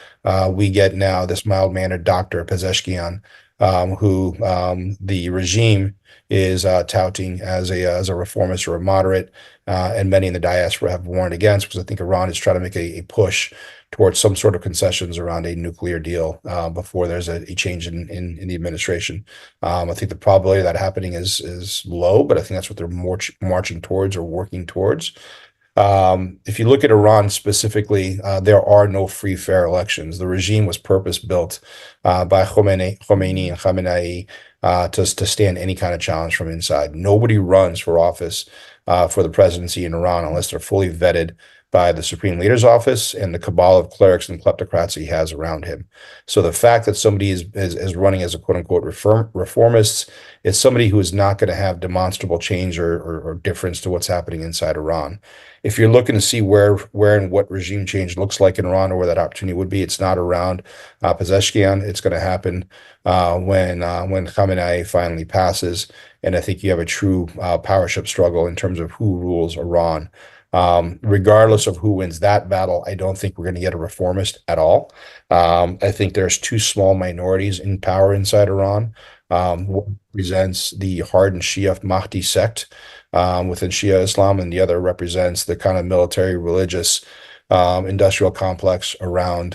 S6: we get now this mild-mannered doctor, Pezeshkian, who the regime is touting as a reformist or a moderate, and many in the diaspora have warned against, because I think Iran is trying to make a push towards some sort of concessions around a nuclear deal before there's a change in the administration. I think the probability of that happening is low, but I think that's what they're marching towards or working towards. If you look at Iran specifically, there are no free, fair elections. The regime was purpose-built by Khomeini and Khamenei to stand any kind of challenge from inside. Nobody runs for office for the presidency in Iran unless they're fully vetted by the Supreme Leader's office and the cabal of clerics and kleptocrats he has around him. So the fact that somebody is running as a quote-unquote reformist is somebody who is not going to have demonstrable change or difference to what's happening inside Iran. If you're looking to see where and what regime change looks like in Iran, or where that opportunity would be, it's not around Pezeshkian. It's going to happen when Khamenei finally passes, and I think you have a true power ship struggle in terms of who rules Iran. Regardless of who wins that battle, I don't think we're going to get a reformist at all. I think there's two small minorities in power inside Iran. One represents the hardened Shia Mahdi sect within Shia Islam, and the other represents the kind of military, religious, industrial complex around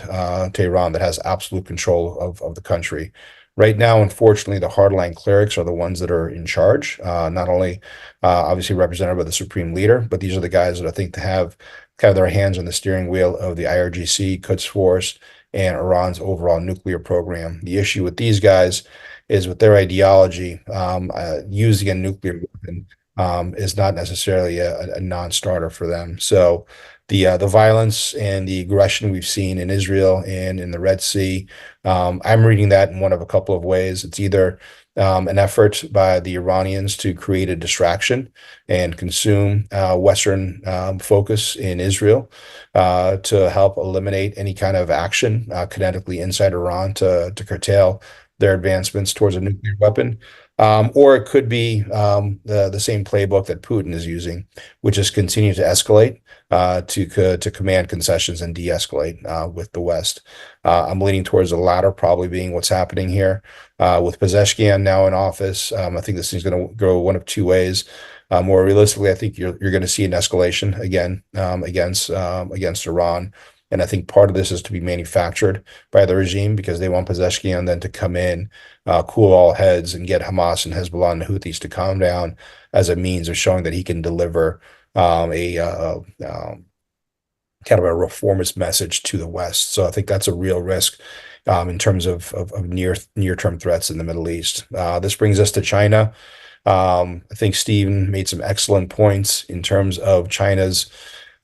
S6: Tehran that has absolute control of the country. Right now, unfortunately, the hardline clerics are the ones that are in charge, not only obviously represented by the Supreme Leader, but these are the guys that I think have kind of their hands on the steering wheel of the IRGC, Quds Force, and Iran's overall nuclear program. The issue with these guys is with their ideology, using a nuclear weapon is not necessarily a non-starter for them. So the violence and the aggression we've seen in Israel and in the Red Sea, I'm reading that in one of a couple of ways. It's either an effort by the Iranians to create a distraction and consume Western focus in Israel to help eliminate any kind of action kinetically inside Iran to curtail their advancements towards a nuclear weapon. Or it could be the same playbook that Putin is using, which is continue to escalate to command concessions and de-escalate with the West. I'm leaning towards the latter, probably being what's happening here with Pezeshkian now in office. I think this thing's going to go one of two ways. More realistically, I think you're going to see an escalation again against Iran. And I think part of this is to be manufactured by the regime, because they want Pezeshkian then to come in, cool all heads, and get Hamas and Hezbollah and the Houthis to calm down as a means of showing that he can deliver kind of a reformist message to the West. So I think that's a real risk in terms of near-term threats in the Middle East. This brings us to China. I think Stephen made some excellent points in terms of China's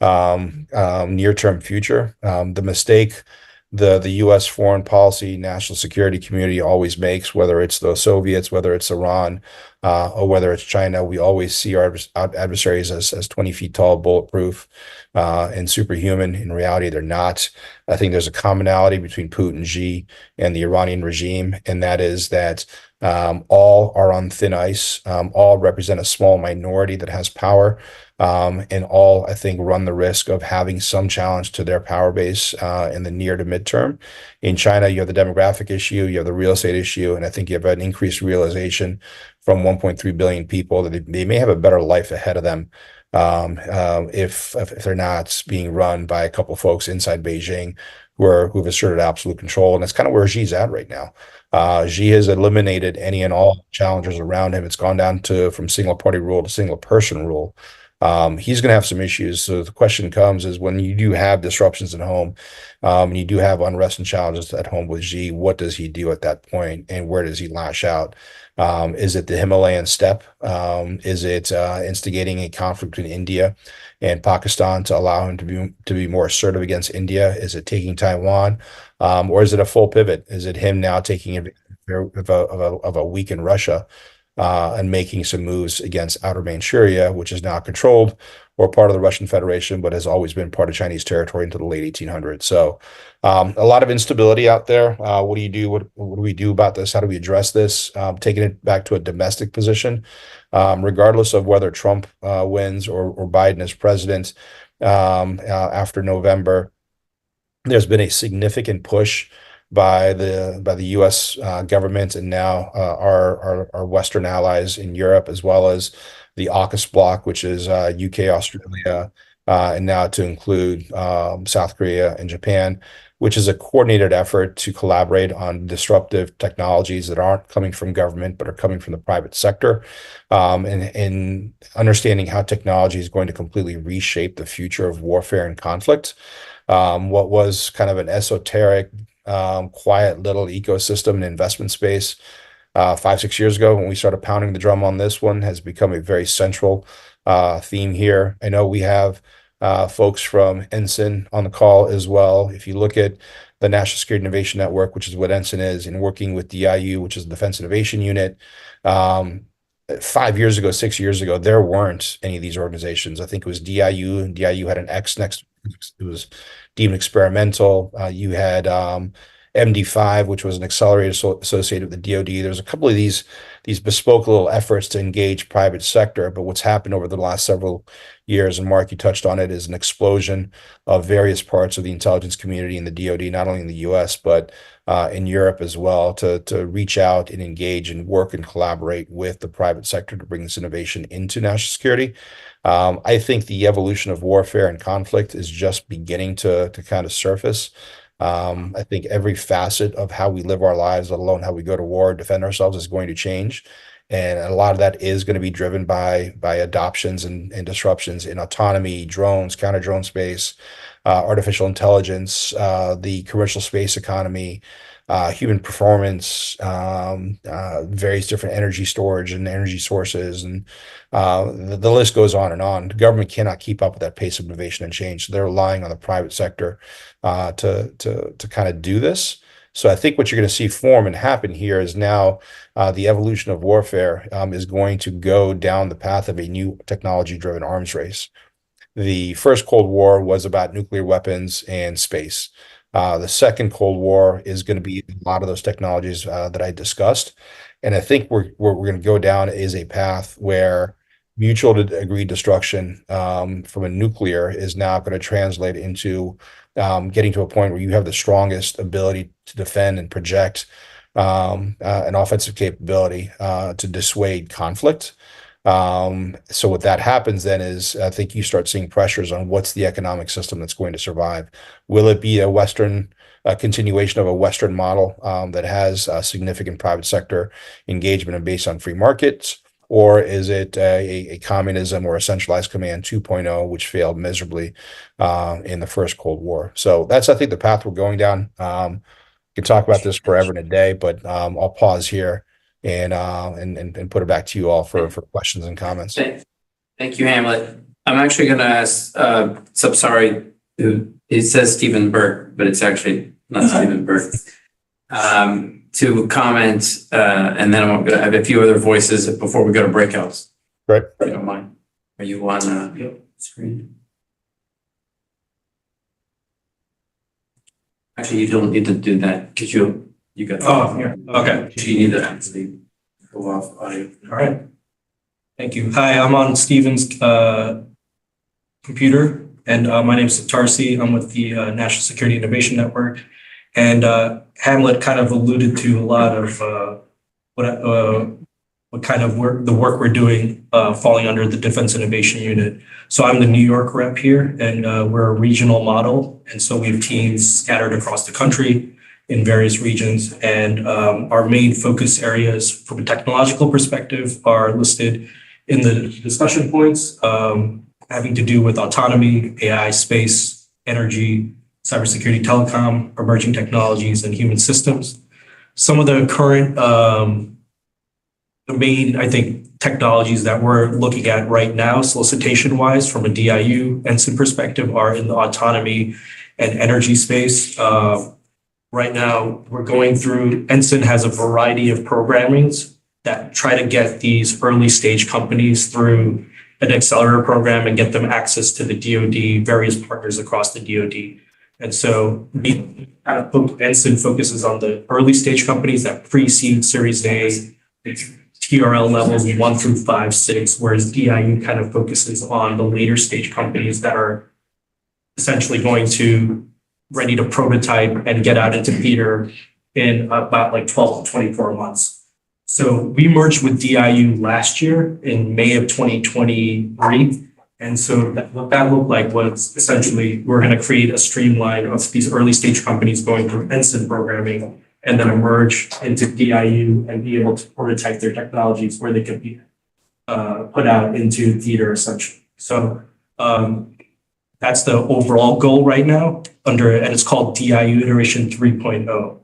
S6: near-term future. The mistake the U.S. foreign policy, national security community always makes, whether it's the Soviets, whether it's Iran, or whether it's China, we always see our adversaries as 20 feet tall, bulletproof, and superhuman. In reality, they're not. I think there's a commonality between Putin, Xi, and the Iranian regime, and that is that all are on thin ice, all represent a small minority that has power, and all, I think, run the risk of having some challenge to their power base in the near to midterm. In China, you have the demographic issue, you have the real estate issue, and I think you have an increased realization from 1.3 billion people that they may have a better life ahead of them if they're not being run by a couple of folks inside Beijing who've asserted absolute control. And that's kind of where Xi's at right now. Xi has eliminated any and all challengers around him. It's gone down from single party rule to single person rule. He's going to have some issues. So the question comes is, when you do have disruptions at home, and you do have unrest and challenges at home with Xi, what does he do at that point, and where does he lash out? Is it the Himalayan steppe? Is it instigating a conflict between India and Pakistan to allow him to be more assertive against India? Is it taking Taiwan? Or is it a full pivot? Is it him now taking advantage of a weakened Russia and making some moves against outer Manchuria, which is now controlled or part of the Russian Federation, but has always been part of Chinese territory until the late 1800s. So a lot of instability out there. What do you do? What do we do about this? How do we address this? Taking it back to a domestic position, regardless of whether Trump wins or Biden is president after November, there's been a significant push by the U.S. Government, and now our Western allies in Europe, as well as the AUKUS bloc, which is UK, Australia, and now to include South Korea and Japan, which is a coordinated effort to collaborate on disruptive technologies that aren't coming from government, but are coming from the private sector, and understanding how technology is going to completely reshape the future of warfare and conflict. What was kind of an esoteric, quiet little ecosystem and investment space 5, 6 years ago, when we started pounding the drum on this one, has become a very central theme here. I know we have folks from Ensign on the call as well. If you look at the National Security Innovation Network, which is what Ensign is, and working with DIU, which is the Defense Innovation Unit, 5 years ago, 6 years ago, there weren't any of these organizations. I think it was DIU, and DIU had an X next. It was deemed experimental. You had MD5, which was an accelerator associated with the DoD. There's a couple of these bespoke little efforts to engage private sector, but what's happened over the last several years, and Mark, you touched on it, is an explosion of various parts of the intelligence community in the DoD, not only in the US, but in Europe as well, to reach out and engage and work and collaborate with the private sector to bring this innovation into national security. I think the evolution of warfare and conflict is just beginning to kind of surface. I think every facet of how we live our lives, let alone how we go to war, defend ourselves, is going to change. And a lot of that is going to be driven by adoptions and disruptions in autonomy, drones, counter drone space, artificial intelligence, the commercial space economy, human performance, various different energy storage and energy sources, and the list goes on and on. The government cannot keep up with that pace of innovation and change, so they're relying on the private sector to kind of do this. So I think what you're going to see form and happen here is now the evolution of warfare is going to go down the path of a new technology-driven arms race. The first Cold War was about nuclear weapons and space. The second Cold War is going to be a lot of those technologies that I discussed. And I think we're going to go down is a path where mutual agreed destruction from a nuclear is now going to translate into getting to a point where you have the strongest ability to defend and project an offensive capability to dissuade conflict. So what that happens then is, I think you start seeing pressures on what's the economic system that's going to survive. Will it be a Western continuation of a Western model that has significant private sector engagement and based on free markets? Or is it a communism or a centralized command 2.0, which failed miserably in the first Cold War? So that's, I think, the path we're going down. We can talk about this forever and a day, but I'll pause here and put it back to you all for questions and comments.
S2: Thank you, Hamlet. I'm actually going to ask, it says Stephen Burke, but it's actually not Stephen Burke, to comment, and then I'm going to have a few other voices before we go to breakouts.
S6: Right.
S2: If you don't mind. Are you on screen? Actually, you don't need to do that because you got.
S7: Oh, here. Okay.
S2: You need to actually go off audio.
S7: All right. Thank you. Hi, I'm on Stephen's computer, and my name is Tarsi. I'm with the National Security Innovation Network, and Hamlet kind of alluded to a lot of what kind of the work we're doing falling under the Defense Innovation Unit. So I'm the New York rep here, and we're a regional model, and so we have teams scattered across the country in various regions, and our main focus areas from a technological perspective are listed in the discussion points, having to do with autonomy, AI, space, energy, cybersecurity, telecom, emerging technologies, and human systems. Some of the current, the main, I think, technologies that we're looking at right now, solicitation-wise, from a DIU Ensign perspective, are in the autonomy and energy space. Right now, we're going through, Ensign has a variety of programmings that try to get these early stage companies through an accelerator program and get them access to the DoD, various partners across the DoD. And so Ensign focuses on the early stage companies that pre-seed Series A, TRL levels 1 through 5, 6, whereas DIU kind of focuses on the later stage companies that are essentially going to ready to prototype and get out into theater in about like 12 to 24 months. So we merged with DIU last year in May of 2023. And so what that looked like was essentially we're going to create a streamline of these early stage companies going through ensign programming and then emerge into DIU and be able to prototype their technologies where they could be put out into theater essentially. So that's the overall goal right now and it's called DIU iteration 3.0.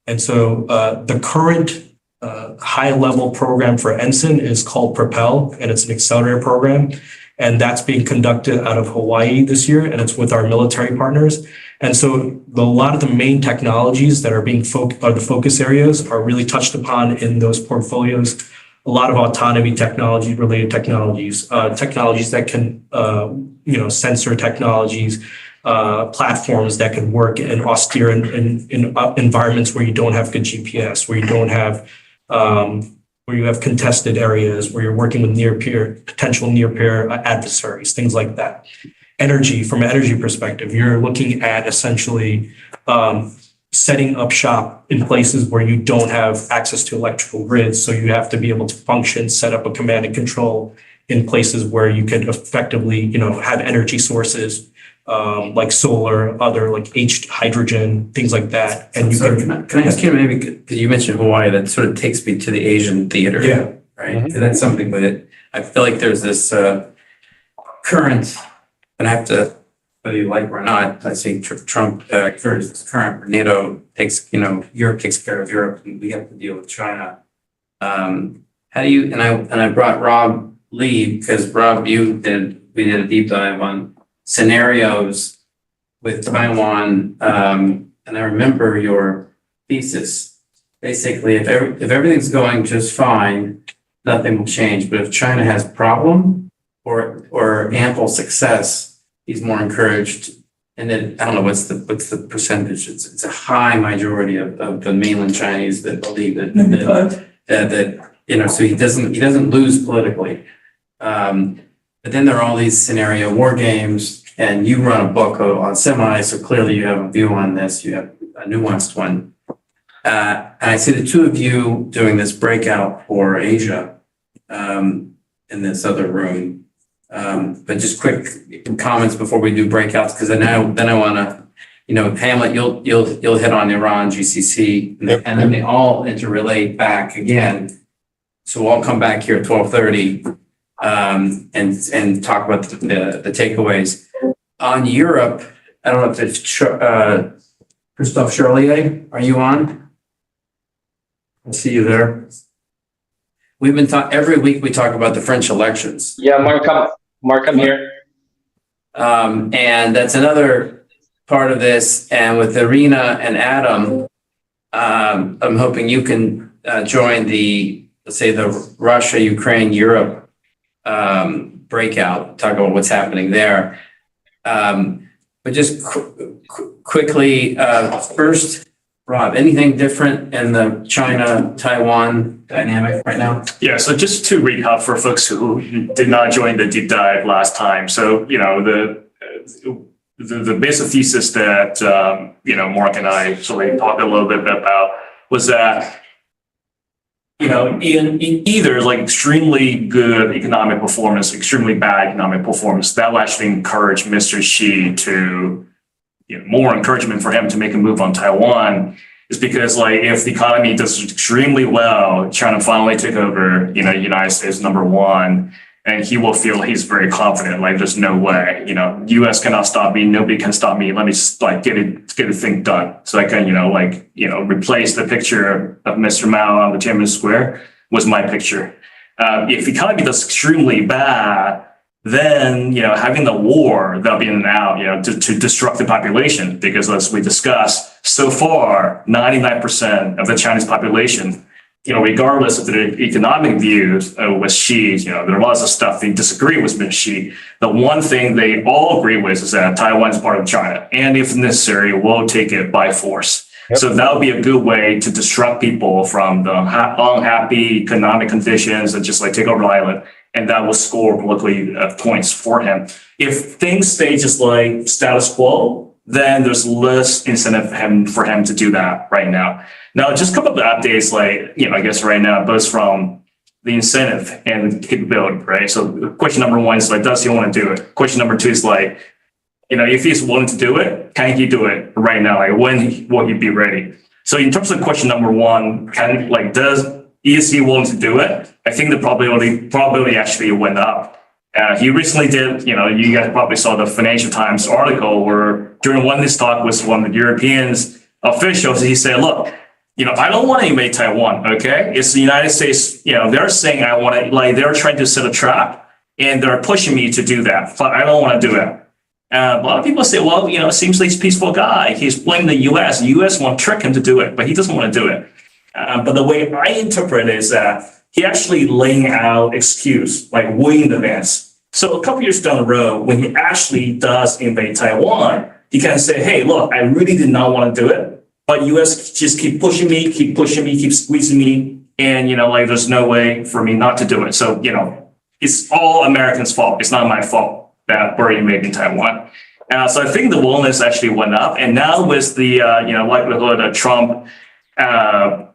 S7: And so the current high level program for ensign is called Propel, and it's an accelerator program. And that's being conducted out of Hawaii this year, and it's with our military partners. And so a lot of the main technologies that are being are the focus areas are really touched upon in those portfolios. A lot of autonomy technology, related technologies, technologies that can, sensor technologies, platforms that can work in austere in environments where you don't have good GPS, where you don't have where you have contested areas, where you're working with potential near-peer adversaries, things like that. Energy, from an energy perspective, you're looking at essentially setting up shop in places where you don't have access to electrical grids. So you have to be able to function, set up a command and control in places where you could effectively, have energy sources like solar, other like hydrogen, things like that. And
S2: can I ask you maybe, because you mentioned Hawaii, that sort of takes me to the Asian theater.
S7: Yeah.
S2: Right. Mm-hmm. That's something that I feel like there's this current, and I have to, whether you like it or not, I think Trump this current NATO takes, Europe takes care of Europe and we have to deal with China. How do you, and I brought Rob Lee because Rob, we did a deep dive on scenarios with Taiwan, and I remember your thesis. Basically, if everything's going just fine, nothing will change. But if China has problem or ample success, he's more encouraged. And then I don't know what's the percentage. It's a high majority of the mainland Chinese that believe that so he doesn't lose politically. But then there are all these scenario war games. And you run a book on semi, so clearly you have a view on this. You have a nuanced one. And I see the two of you doing this breakout for Asia in this other room. But just quick comments before we do breakouts, because then I want to, Hamlet, you'll hit on Iran, GCC, and then they all interrelate back again. So we'll all come back here at 12:30 and talk about the takeaways. On Europe, I don't know if it's Christophe Charlier, are you on? I see you there. We've been talking, every week we talk about the French elections.
S8: Yeah, Mark, I'm here.
S2: And that's another part of this. And with Irina and Adam, I'm hoping you can join let's say the Russia, Ukraine, Europe breakout, talk about what's happening there. But just quickly, first, Rob, anything different in the China-Taiwan dynamic right now?
S9: Yeah, so just to recap for folks who did not join the deep dive last time. So, the basic thesis that, Mark and I sort of talked a little bit about was that, in either like extremely good economic performance, extremely bad economic performance, that will actually encourage Mr. Xi to, more encouragement for him to make a move on Taiwan is because if the economy does extremely well, China finally took over, United States #1, and he will feel he's very confident, there's no way, US cannot stop me, nobody can stop me, let me just get a thing done. So I can, replace the picture of Mr. Mao on the Tiananmen Square was my picture. If the economy does extremely bad, then, having the war, that'll be in and out, to disrupt the population, because as we discussed, so far, 99% of the Chinese population, regardless of their economic views with Xi, there are lots of stuff they disagree with Xi. The one thing they all agree with is that Taiwan is part of China, and if necessary, we'll take it by force. Yep. So that would be a good way to disrupt people from the unhappy economic conditions that just take over the island, and that will score politically points for him. If things stay just status quo, then there's less incentive for him to do that right now. Now, just a couple of updates, like, I guess right now, both from the incentive and the capability, right? So question number one is like, does he want to do it? Question number two is like, if he's willing to do it, can he do it right now? Like, when will he be ready? So in terms of question number one, is he willing to do it? I think the probability actually went up. He recently did, you guys probably saw the Financial Times article where during one of his talk with one of the European officials, he said, look, I don't want to invade Taiwan, okay? It's the United States, they're saying they're trying to set a trap and they're pushing me to do that, but I don't want to do it. A lot of people say, well, it seems like he's a peaceful guy. He's blaming the US. The US won't trick him to do it, but he doesn't want to do it. But the way I interpret it is that he actually laying out excuse, like way in advance. So a couple years down the road, when he actually does invade Taiwan, he can say, hey, look, I really did not want to do it, but US just keep pushing me, keep squeezing me. And, there's no way for me not to do it. So, it's all Americans' fault. It's not my fault that we're invading Taiwan. So I think the willingness actually went up. And now with the, likelihood of Trump, the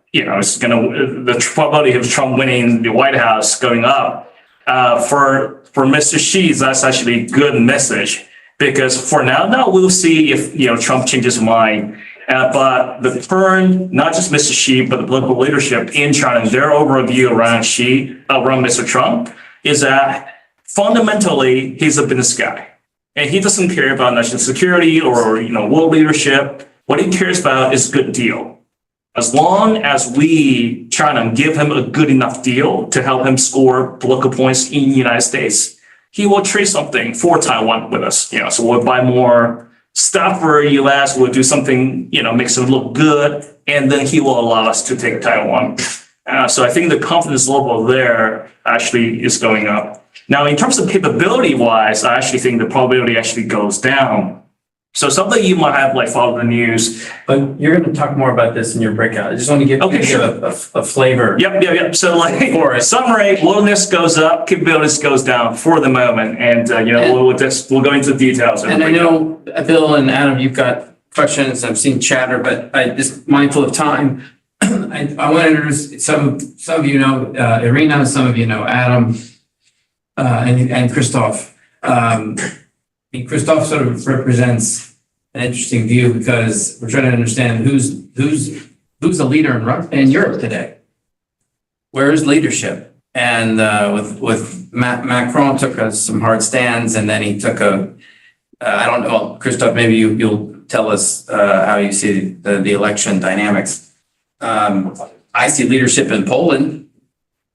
S9: probability of Trump winning the White House going up, for Mr. Xi, that's actually a good message, because for now we'll see if, Trump changes his mind. But the current, not just Mr. Xi, but the political leadership in China, their overall view around Mr. Trump is that fundamentally he's a business guy. And he doesn't care about national security or, world leadership. What he cares about is a good deal. As long as we, China, give him a good enough deal to help him score political points in the United States, he will trade something for Taiwan with us. So we'll buy more stuff for the US, we'll do something, makes it look good, and then he will allow us to take Taiwan. So I think the confidence level there actually is going up. Now, in terms of capability wise, I actually think the probability actually goes down. So something you might have followed the news.
S2: But you're going to talk more about this in your breakout. I just want to give a flavor.
S9: Yep. So summary, willingness goes up, capabilities goes down for the moment. And, we'll go into the details.
S2: And I know, Bill and Adam, you've got questions. I've seen chatter, but I just mindful of time. I want to introduce some of you know Irina, some of you know Adam, and Christoph. Christoph sort of represents an interesting view because we're trying to understand who's the leader in Europe today. Where is leadership? And with Macron took some hard stands, and then he took I don't know, Christoph, maybe you'll tell us how you see the election dynamics. I see leadership in Poland,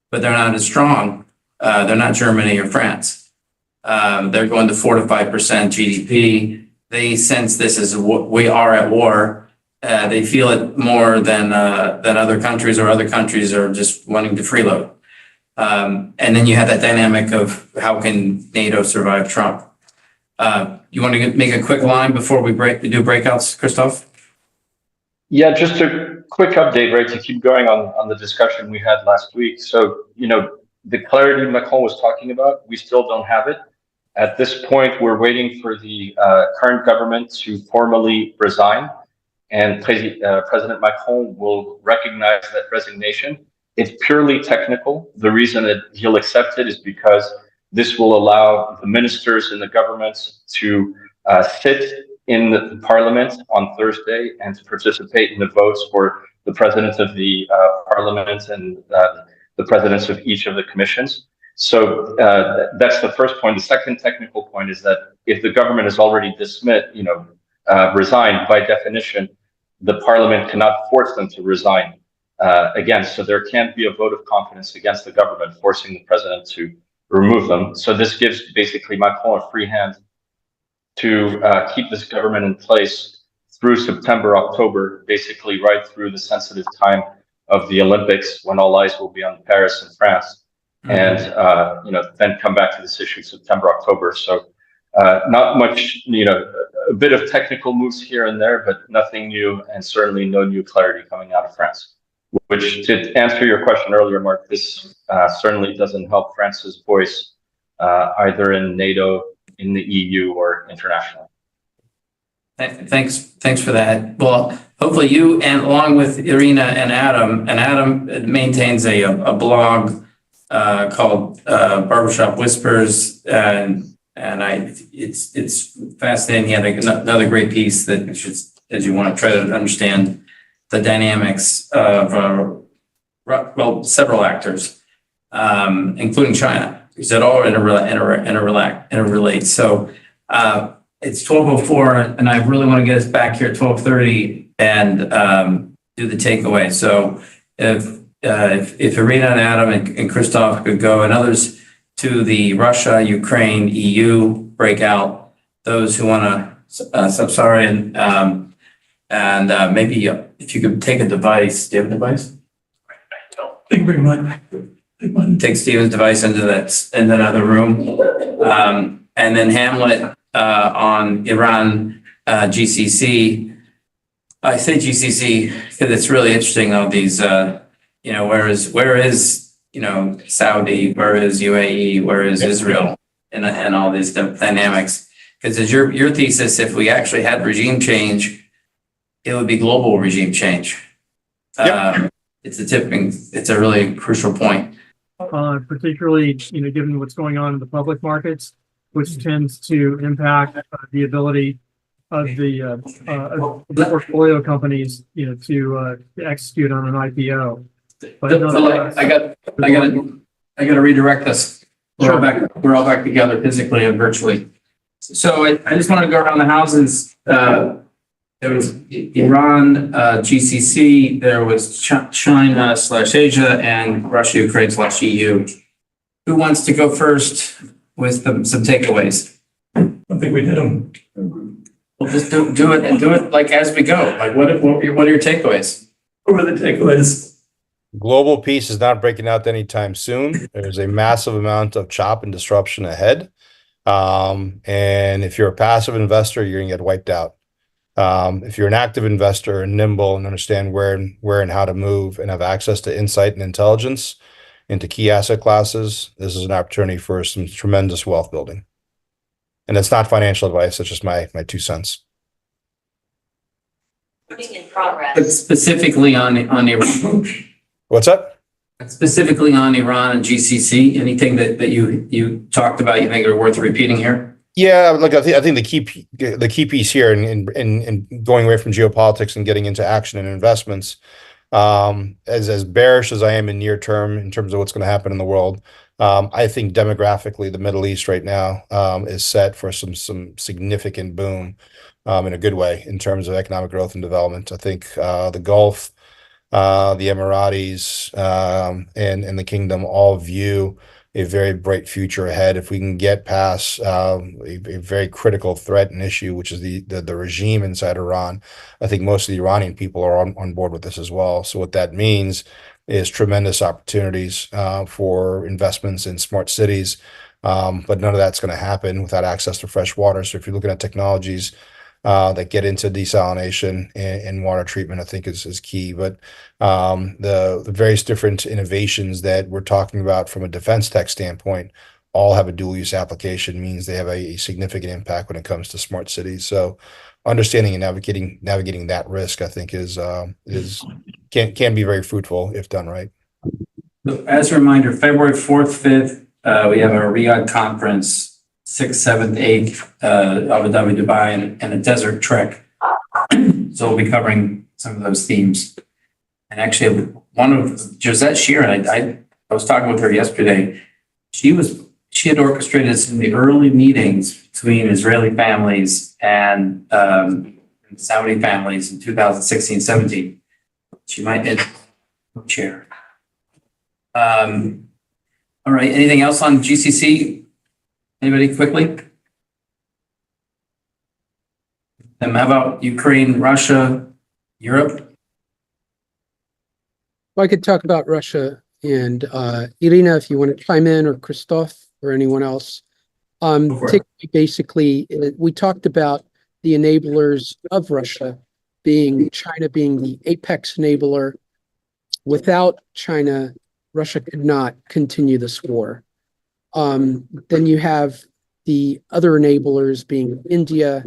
S2: but they're not as strong. They're not Germany or France. They're going to 4 to 5% GDP. They sense this as we are at war. They feel it more than other countries, or other countries are just wanting to freeload. And then you have that dynamic of how can NATO survive Trump? You want to make a quick line before we do breakouts, Christoph?
S8: Yeah, just a quick update, right, to keep going on the discussion we had last week. So, the clarity Macron was talking about, we still don't have it. At this point, we're waiting for the current government to formally resign, and President Macron will recognize that resignation. It's purely technical. The reason that he'll accept it is because this will allow the ministers in the government to sit in the parliament on Thursday and to participate in the votes for the president of the parliament and the presidents of each of the commissions. So that's the first point. The second technical point is that if the government is already resigned, by definition, the parliament cannot force them to resign again. So there can't be a vote of confidence against the government forcing the president to remove them. So this gives basically Macron a free hand to keep this government in place through September, October, basically right through the sensitive time of the Olympics, when all eyes will be on Paris and France, and then come back to this issue September, October. So not much, a bit of technical moves here and there, but nothing new, and certainly no new clarity coming out of France. Which, to answer your question earlier, Mark, this certainly doesn't help France's voice either in NATO, in the EU, or internationally.
S2: Thanks for that. Well, hopefully you, and along with Irina and Adam maintains a blog called Barbershop Whispers, and it's fascinating. He had another great piece that you should, as you want to try to understand the dynamics of several actors, including China, because it all interrelates. So it's 12:04, and I really want to get us back here at 12:30 and do the takeaway. So if Irina and Adam and Christoph could go, and others, to the Russia, Ukraine, EU breakout, those who want to sub-Saharan, and maybe if you could take a device. Do you have a device?
S1: Thank you very much.
S2: Take Stephen's device into another room, and then Hamlet on Iran, GCC. I say GCC because it's really interesting. All these, where is Saudi, where is UAE, where is Israel, and all these dynamics. Because as your thesis, if we actually had regime change, it would be global regime change.
S6: Yep.
S2: It's a really crucial point.
S10: Particularly, given what's going on in the public markets, which tends to impact the ability of the portfolio companies, to execute on an IPO. But
S2: I got to redirect us. We're all back together physically and virtually. So I just want to go around the houses. There was Iran, GCC. There was China/Asia, and Russia, Ukraine/EU. Who wants to go first with some takeaways?
S1: I think we did them.
S2: We'll just do it and do it like as we go. Like what are your takeaways?
S1: What were the takeaways?
S6: Global peace is not breaking out anytime soon. There's a massive amount of chop and disruption ahead. And if you're a passive investor, you're going to get wiped out. If you're an active investor and nimble and understand where and how to move and have access to insight and intelligence into key asset classes, this is an opportunity for some tremendous wealth building. And it's not financial advice. It's just my 2 cents.
S2: In progress. But specifically on Iran.
S6: What's up?
S2: Specifically on Iran and GCC, anything that you talked about you think are worth repeating here?
S6: Yeah, look, I think the key piece here in going away from geopolitics and getting into action and investments, as bearish as I am in near term in terms of what's going to happen in the world, I think demographically the Middle East right now is set for some significant boom in a good way in terms of economic growth and development. I think the Gulf, the Emiratis, and the Kingdom all view a very bright future ahead if we can get past a very critical threat and issue, which is the regime inside Iran. I think most of the Iranian people are on board with this as well. So what that means is tremendous opportunities for investments in smart cities, but none of that's going to happen without access to fresh water. So if you're looking at technologies that get into desalination and water treatment, I think is key. But the various different innovations that we're talking about from a defense tech standpoint all have a dual use application, means they have a significant impact when it comes to smart cities. So understanding and navigating that risk, I think can be very fruitful if done right.
S2: So as a reminder, February 4th, 5th, we have a Riyadh conference. 6th, 7th, 8th, Abu Dhabi, Dubai, and a desert trek. So we'll be covering some of those themes. And actually, one of Josette Sheeran, I was talking with her yesterday. She had orchestrated some of the early meetings between Israeli families and Saudi families in 2016, 17. She might be chair. All right. Anything else on GCC? Anybody quickly? How about Ukraine, Russia, Europe?
S4: Well, I could talk about Russia and Irina, if you want to chime in, or Christoph, or anyone else. Basically, we talked about the enablers of Russia, being China being the apex enabler. Without China, Russia could not continue this war. Then you have the other enablers being India,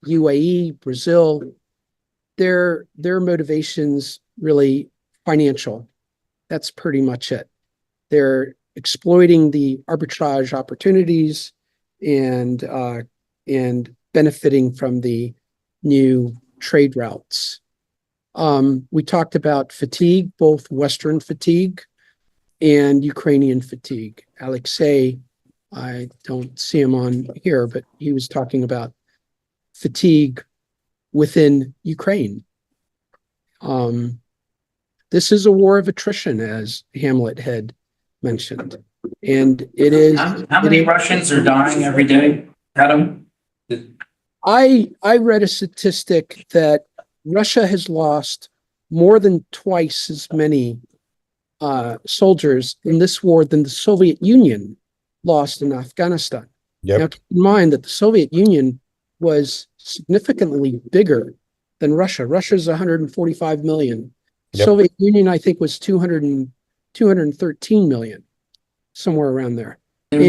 S4: UAE, Brazil, their motivations really financial. That's pretty much it. They're exploiting the arbitrage opportunities and benefiting from the new trade routes. We talked about fatigue, both Western fatigue and Ukrainian fatigue. Alexei, I don't see him on here, but he was talking about fatigue within Ukraine. This is a war of attrition, as Hamlet had mentioned. And it is.
S2: How many Russians are dying every day, Adam?
S4: I read a statistic that Russia has lost more than twice as many soldiers in this war than the Soviet Union lost in Afghanistan.
S6: Yep.
S4: Now, keep in mind that the Soviet Union was significantly bigger than Russia. Russia's 145 million.
S6: Yep.
S4: Soviet Union, I think, was 213 million, somewhere around there. And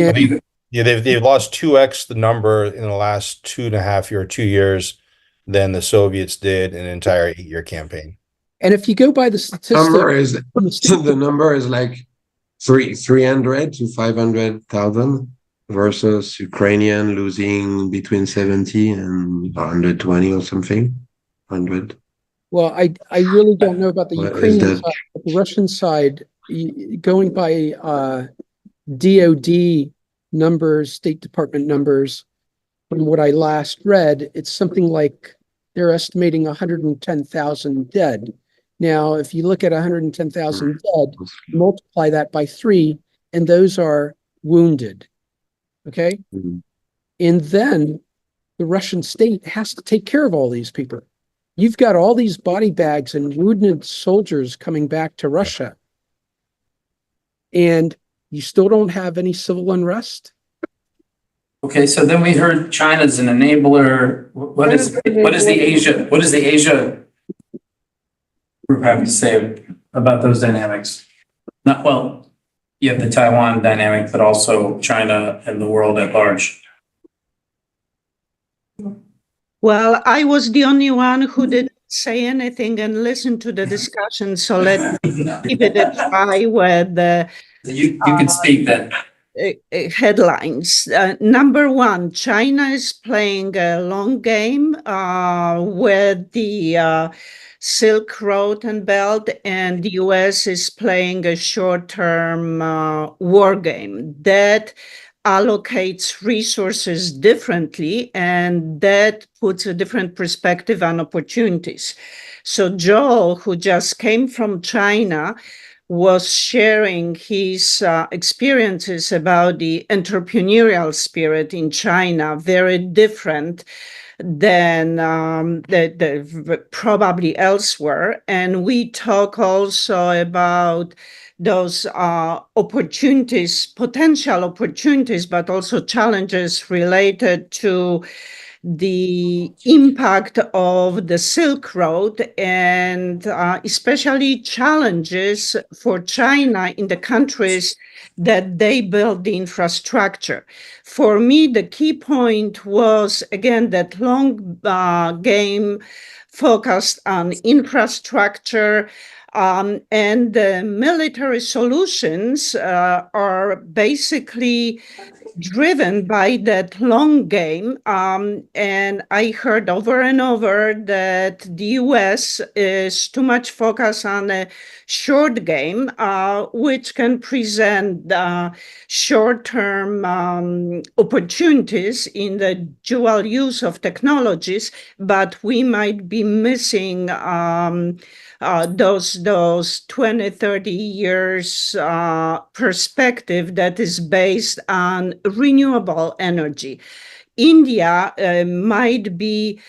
S6: Yeah, they've lost 2x the number in the last 2 years than the Soviets did in an entire 8-year campaign.
S4: and if you go by the statistic,
S11: The number is like 300 to 500,000 versus Ukrainian losing between 70 and 120 or something. 100.
S4: well, I really don't know about the
S11: What is
S4: Ukrainian
S11: that?
S4: side, but the Russian side, going by DOD numbers, State Department numbers, from what I last read, it's something like they're estimating 110,000 dead. Now, if you look at 110,000 dead, multiply that by 3, and those are wounded. Okay?
S11: Mhm.
S4: And then the Russian state has to take care of all these people. You've got all these body bags and wounded soldiers coming back to Russia, and you still don't have any civil unrest.
S2: Okay, so then we heard China's an enabler. What is the Asia group have to say about those dynamics? Not well, you have the Taiwan dynamic, but also China and the world at large.
S3: Well, I was the only one who didn't say anything and listen to the discussion, so let's give it a try with the
S2: You can speak then.
S3: headlines. Number one, China is playing a long game with the Silk Road and Belt, and the US is playing a short-term war game that allocates resources differently, and that puts a different perspective on opportunities. So Joel, who just came from China, was sharing his experiences about the entrepreneurial spirit in China, very different than probably elsewhere. And we talk also about those opportunities, potential opportunities, but also challenges related to the impact of the Silk Road, and especially challenges for China in the countries that they build the infrastructure. For me, the key point was, again, that long game focused on infrastructure, and the military solutions are basically driven by that long game. And I heard over and over that the US is too much focused on a short game, which can present short-term opportunities in the dual use of technologies, but we might be missing those 20, 30 years perspective that is based on renewable energy. India might be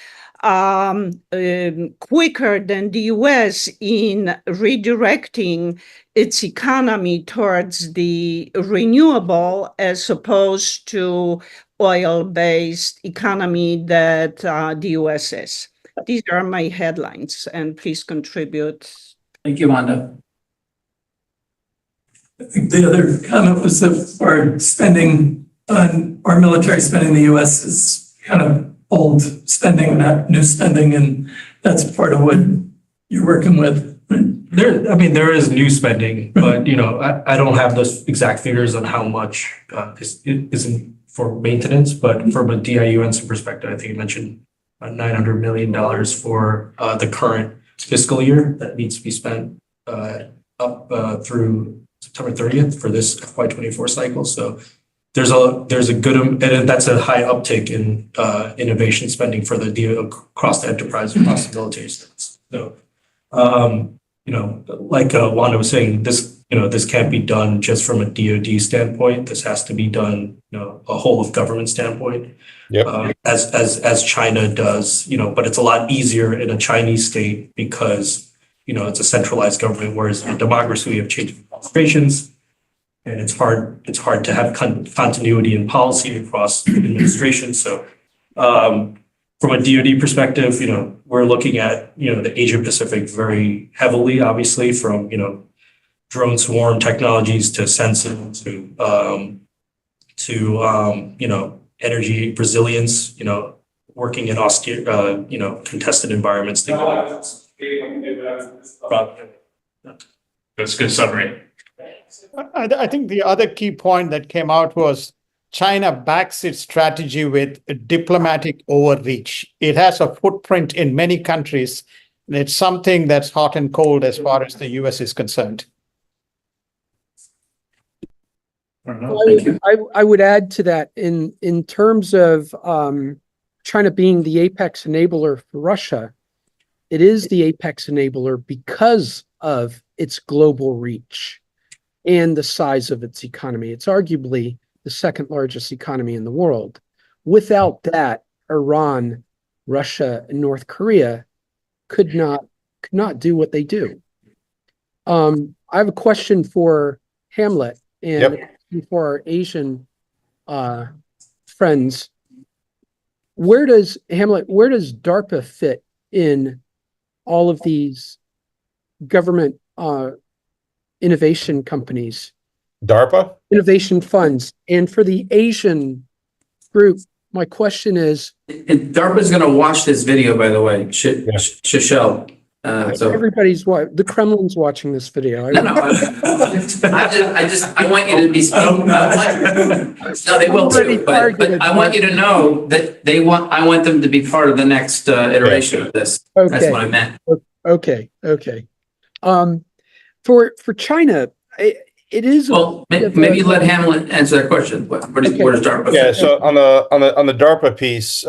S3: quicker than the US in redirecting its economy towards the renewable as opposed to oil-based economy that the US is. These are my headlines, and please contribute.
S2: Thank you, Wanda.
S1: I think the other comment was that our spending on our military spending in the US is kind of old spending, not new spending, and that's part of what you're working with.
S7: There is new spending, but I don't have those exact figures on how much isn't for maintenance, but from a DIUNC perspective, I think you mentioned $900 million for the current fiscal year that needs to be spent up through September 30th for this FY24 cycle. So there's a good, and that's a high uptick in innovation spending for the DO across the enterprise, across the military states. So, like Wanda was saying, this can't be done just from a DoD standpoint. This has to be done, a whole of government standpoint.
S6: Yep.
S7: As China does, but it's a lot easier in a Chinese state because, it's a centralized government, whereas in democracy, we have changing administrations, and it's hard to have continuity in policy across administration. So, from a DoD perspective, we're looking at, the Asia Pacific very heavily, obviously, from, drone swarm technologies to sensing to energy resilience, working in austere, contested environments.
S9: That's a good summary.
S12: I think the other key point that came out was China backs its strategy with diplomatic overreach. It has a footprint in many countries, and it's something that's hot and cold as far as the US is concerned.
S4: I would add to that in terms of China being the apex enabler for Russia. It is the apex enabler because of its global reach and the size of its economy. It's arguably the second largest economy in the world. Without that, Iran, Russia, and North Korea could not do what they do. I have a question for Hamlet and for our Asian friends. Where does DARPA fit in all of these government innovation companies?
S6: DARPA?
S4: Innovation funds. And for the Asian group, my question is...
S2: DARPA's going to watch this video, by the way, Shishel. So
S4: everybody's the Kremlin's watching this video.
S2: No, I want you to be speaking. No, they will too, but I want you to know that I want them to be part of the next iteration of this.
S4: Okay.
S2: That's what I meant.
S4: Okay. For China, it is.
S2: Well, maybe let Hamlet answer that question. Where does DARPA?
S6: Yeah. So on the DARPA piece,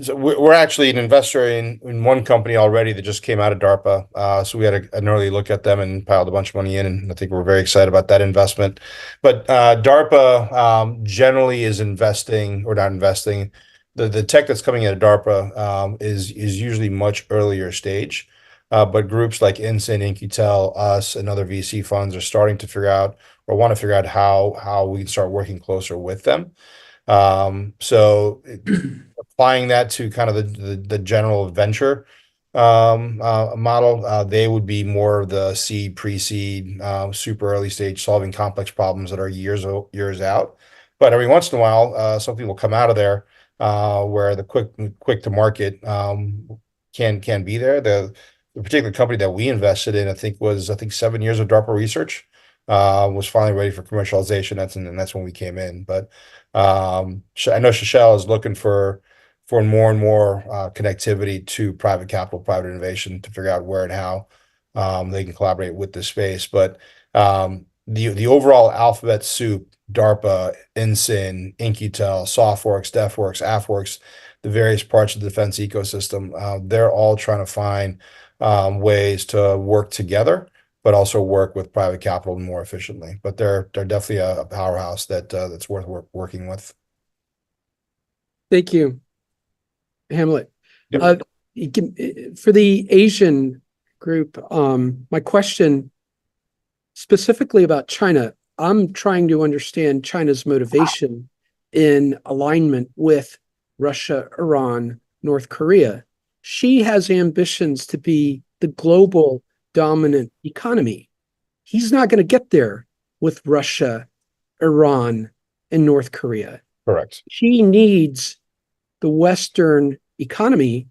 S6: so we're actually an investor in one company already that just came out of DARPA. So we had an early look at them and piled a bunch of money in, and I think we're very excited about that investment. But DARPA generally is investing or not investing. The tech that's coming out of DARPA is usually much earlier stage. But groups like INSIN, InQtel, us, and other VC funds are starting to figure out or want to figure out how we can start working closer with them. So applying that to kind of the general venture model, they would be more of the seed, pre-seed, super early stage, solving complex problems that are years out. But every once in a while, something will come out of there where the quick to market can be there. The particular company that we invested in, I think 7 years of DARPA research, was finally ready for commercialization. That's when we came in. But I know Shishel is looking for more and more connectivity to private capital, private innovation to figure out where and how they can collaborate with this space. But the overall alphabet soup, DARPA, INSIN, InQtel, SoftWorks, DefWorks, AFWorks, the various parts of the defense ecosystem, they're all trying to find ways to work together, but also work with private capital more efficiently. But they're definitely a powerhouse that's worth working with.
S4: Thank you, Hamlet.
S6: Yep.
S4: For the Asian group, my question specifically about China, I'm trying to understand China's motivation in alignment with Russia, Iran, North Korea. She has ambitions to be the global dominant economy. He's not going to get there with Russia, Iran, and North Korea.
S6: Correct.
S4: She needs the Western economy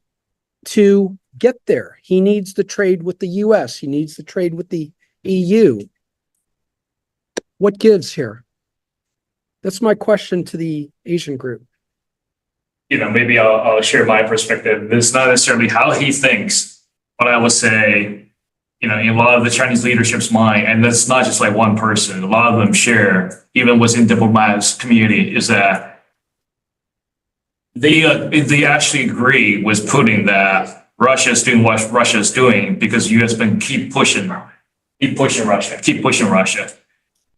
S4: to get there. He needs the trade with the US. He needs the trade with the EU. What gives here? That's my question to the Asian group.
S9: Maybe I'll share my perspective. It's not necessarily how he thinks, but I would say, in a lot of the Chinese leadership's mind, and that's not just like one person, a lot of them share, even within diplomats community, is that they actually agree with Putin that Russia is doing what Russia is doing because U.S. been keep pushing Russia.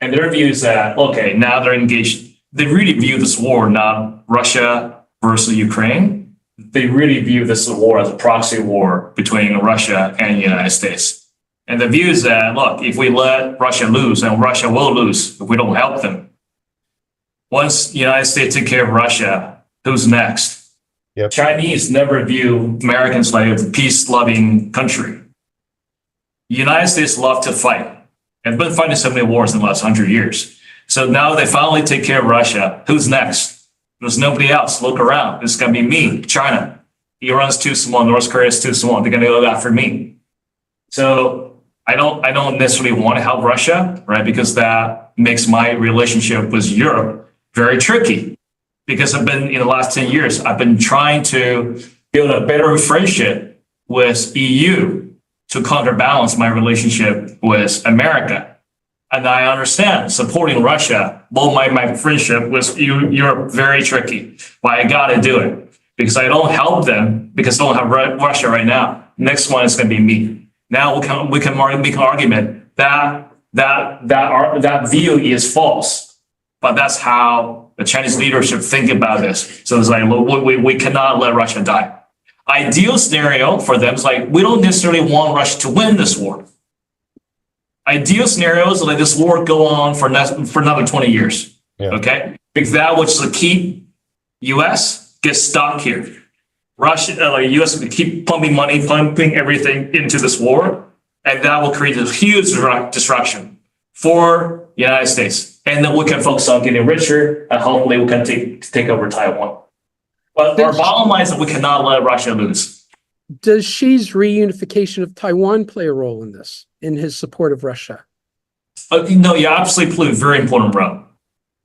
S9: And their view is that, okay, now they're engaged. They really view this war not Russia versus Ukraine. They really view this war as a proxy war between Russia and the United States. And the view is that, look, if we let Russia lose, and Russia will lose if we don't help them. Once the United States take care of Russia, who's next?
S6: Yep.
S9: Chinese never view Americans like a peace-loving country. The United States love to fight and been fighting so many wars in the last 100 years. So now they finally take care of Russia. Who's next? There's nobody else. Look around. It's going to be me, China. Iran's too small. North Korea's too small. They're going to go after me. So I don't necessarily want to help Russia, right? Because that makes my relationship with Europe very tricky. Because in the last 10 years, I've been trying to build a better friendship with EU to counterbalance my relationship with America. And I understand supporting Russia will make my friendship with Europe very tricky, but I got to do it because I don't help them because I don't have Russia right now. Next one is going to be me. Now we can make an argument that view is false, but that's how the Chinese leadership think about this. So it's like, we cannot let Russia die. Ideal scenario for them is like, we don't necessarily want Russia to win this war. Ideal scenario is let this war go on for another 20 years, okay? Because that would just keep U.S. get stuck here. Russia, U.S. would keep pumping money, pumping everything into this war, and that will create a huge disruption for the United States. And then we can focus on getting richer, and hopefully we can take over Taiwan. But our bottom line is that we cannot let Russia lose.
S4: Does Xi's reunification of Taiwan play a role in this, in his support of Russia?
S9: No, you absolutely play a very important role.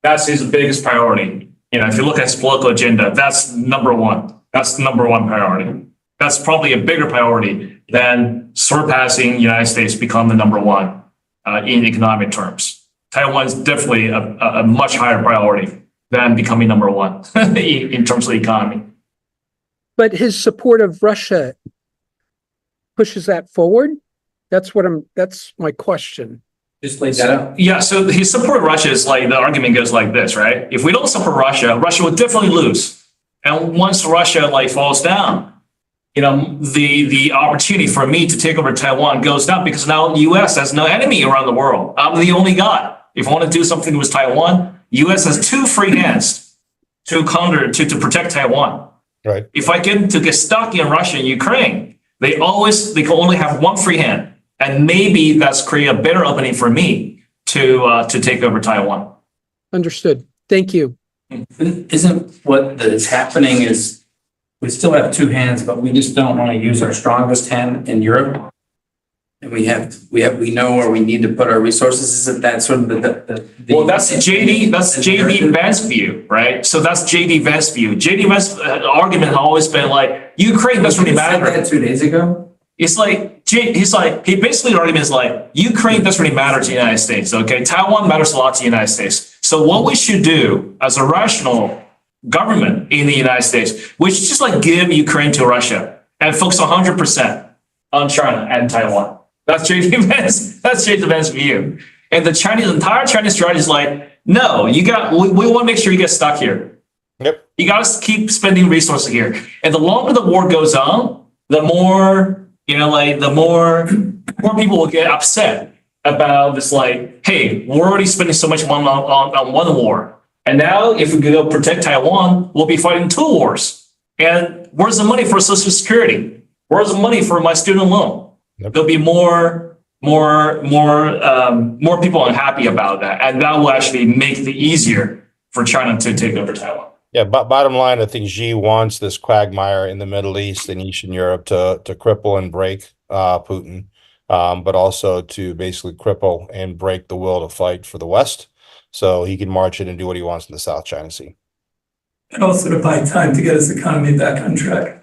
S9: That's his biggest priority. If you look at his political agenda, that's number one. That's the number one priority. That's probably a bigger priority than surpassing the United States, become the number one in economic terms. Taiwan is definitely a much higher priority than becoming number one in terms of the economy.
S4: But his support of Russia pushes that forward? That's my question.
S2: Just lay that out.
S9: Yeah, so his support of Russia is like, the argument goes like this, right? If we don't support Russia, Russia will definitely lose. And once Russia falls down, the opportunity for me to take over Taiwan goes down because now the U.S. has no enemy around the world. I'm the only guy. If I want to do something with Taiwan, U.S. has two free hands to protect Taiwan.
S6: Right.
S9: If I get stuck in Russia and Ukraine, they can only have one free hand, and maybe that's create a better opening for me to take over Taiwan.
S4: Understood. Thank you.
S2: Isn't what is happening is we still have two hands, but we just don't want to use our strongest hand in Europe. And we know where we need to put our resources. Isn't that sort of
S9: well, that's JD Vance's view, right? So that's JD Vance's view. JD Vance's argument has always been like, Ukraine doesn't really matter.
S2: Said that 2 days ago.
S9: It's like, he basically the argument is like, Ukraine doesn't really matter to the United States, okay? Taiwan matters a lot to the United States. So what we should do as a rational government in the United States, we should just give Ukraine to Russia and focus 100% on China and Taiwan. That's JD Vance's view. And the entire Chinese strategy is like, no, we want to make sure you get stuck here.
S6: Yep.
S9: You got to keep spending resources here. And the longer the war goes on, the more more people will get upset about this, hey, we're already spending so much money on one war. And now if we go protect Taiwan, we'll be fighting two wars. And where's the money for Social Security? Where's the money for my student loan? Yep. There'll be more people unhappy about that. And that will actually make it easier for China to take over Taiwan.
S6: Yeah, but bottom line, I think Xi wants this quagmire in the Middle East and Eastern Europe to cripple and break Putin, but also to basically cripple and break the will to fight for the West, so he can march in and do what he wants in the South China Sea.
S1: And also to buy time to get his economy back on track.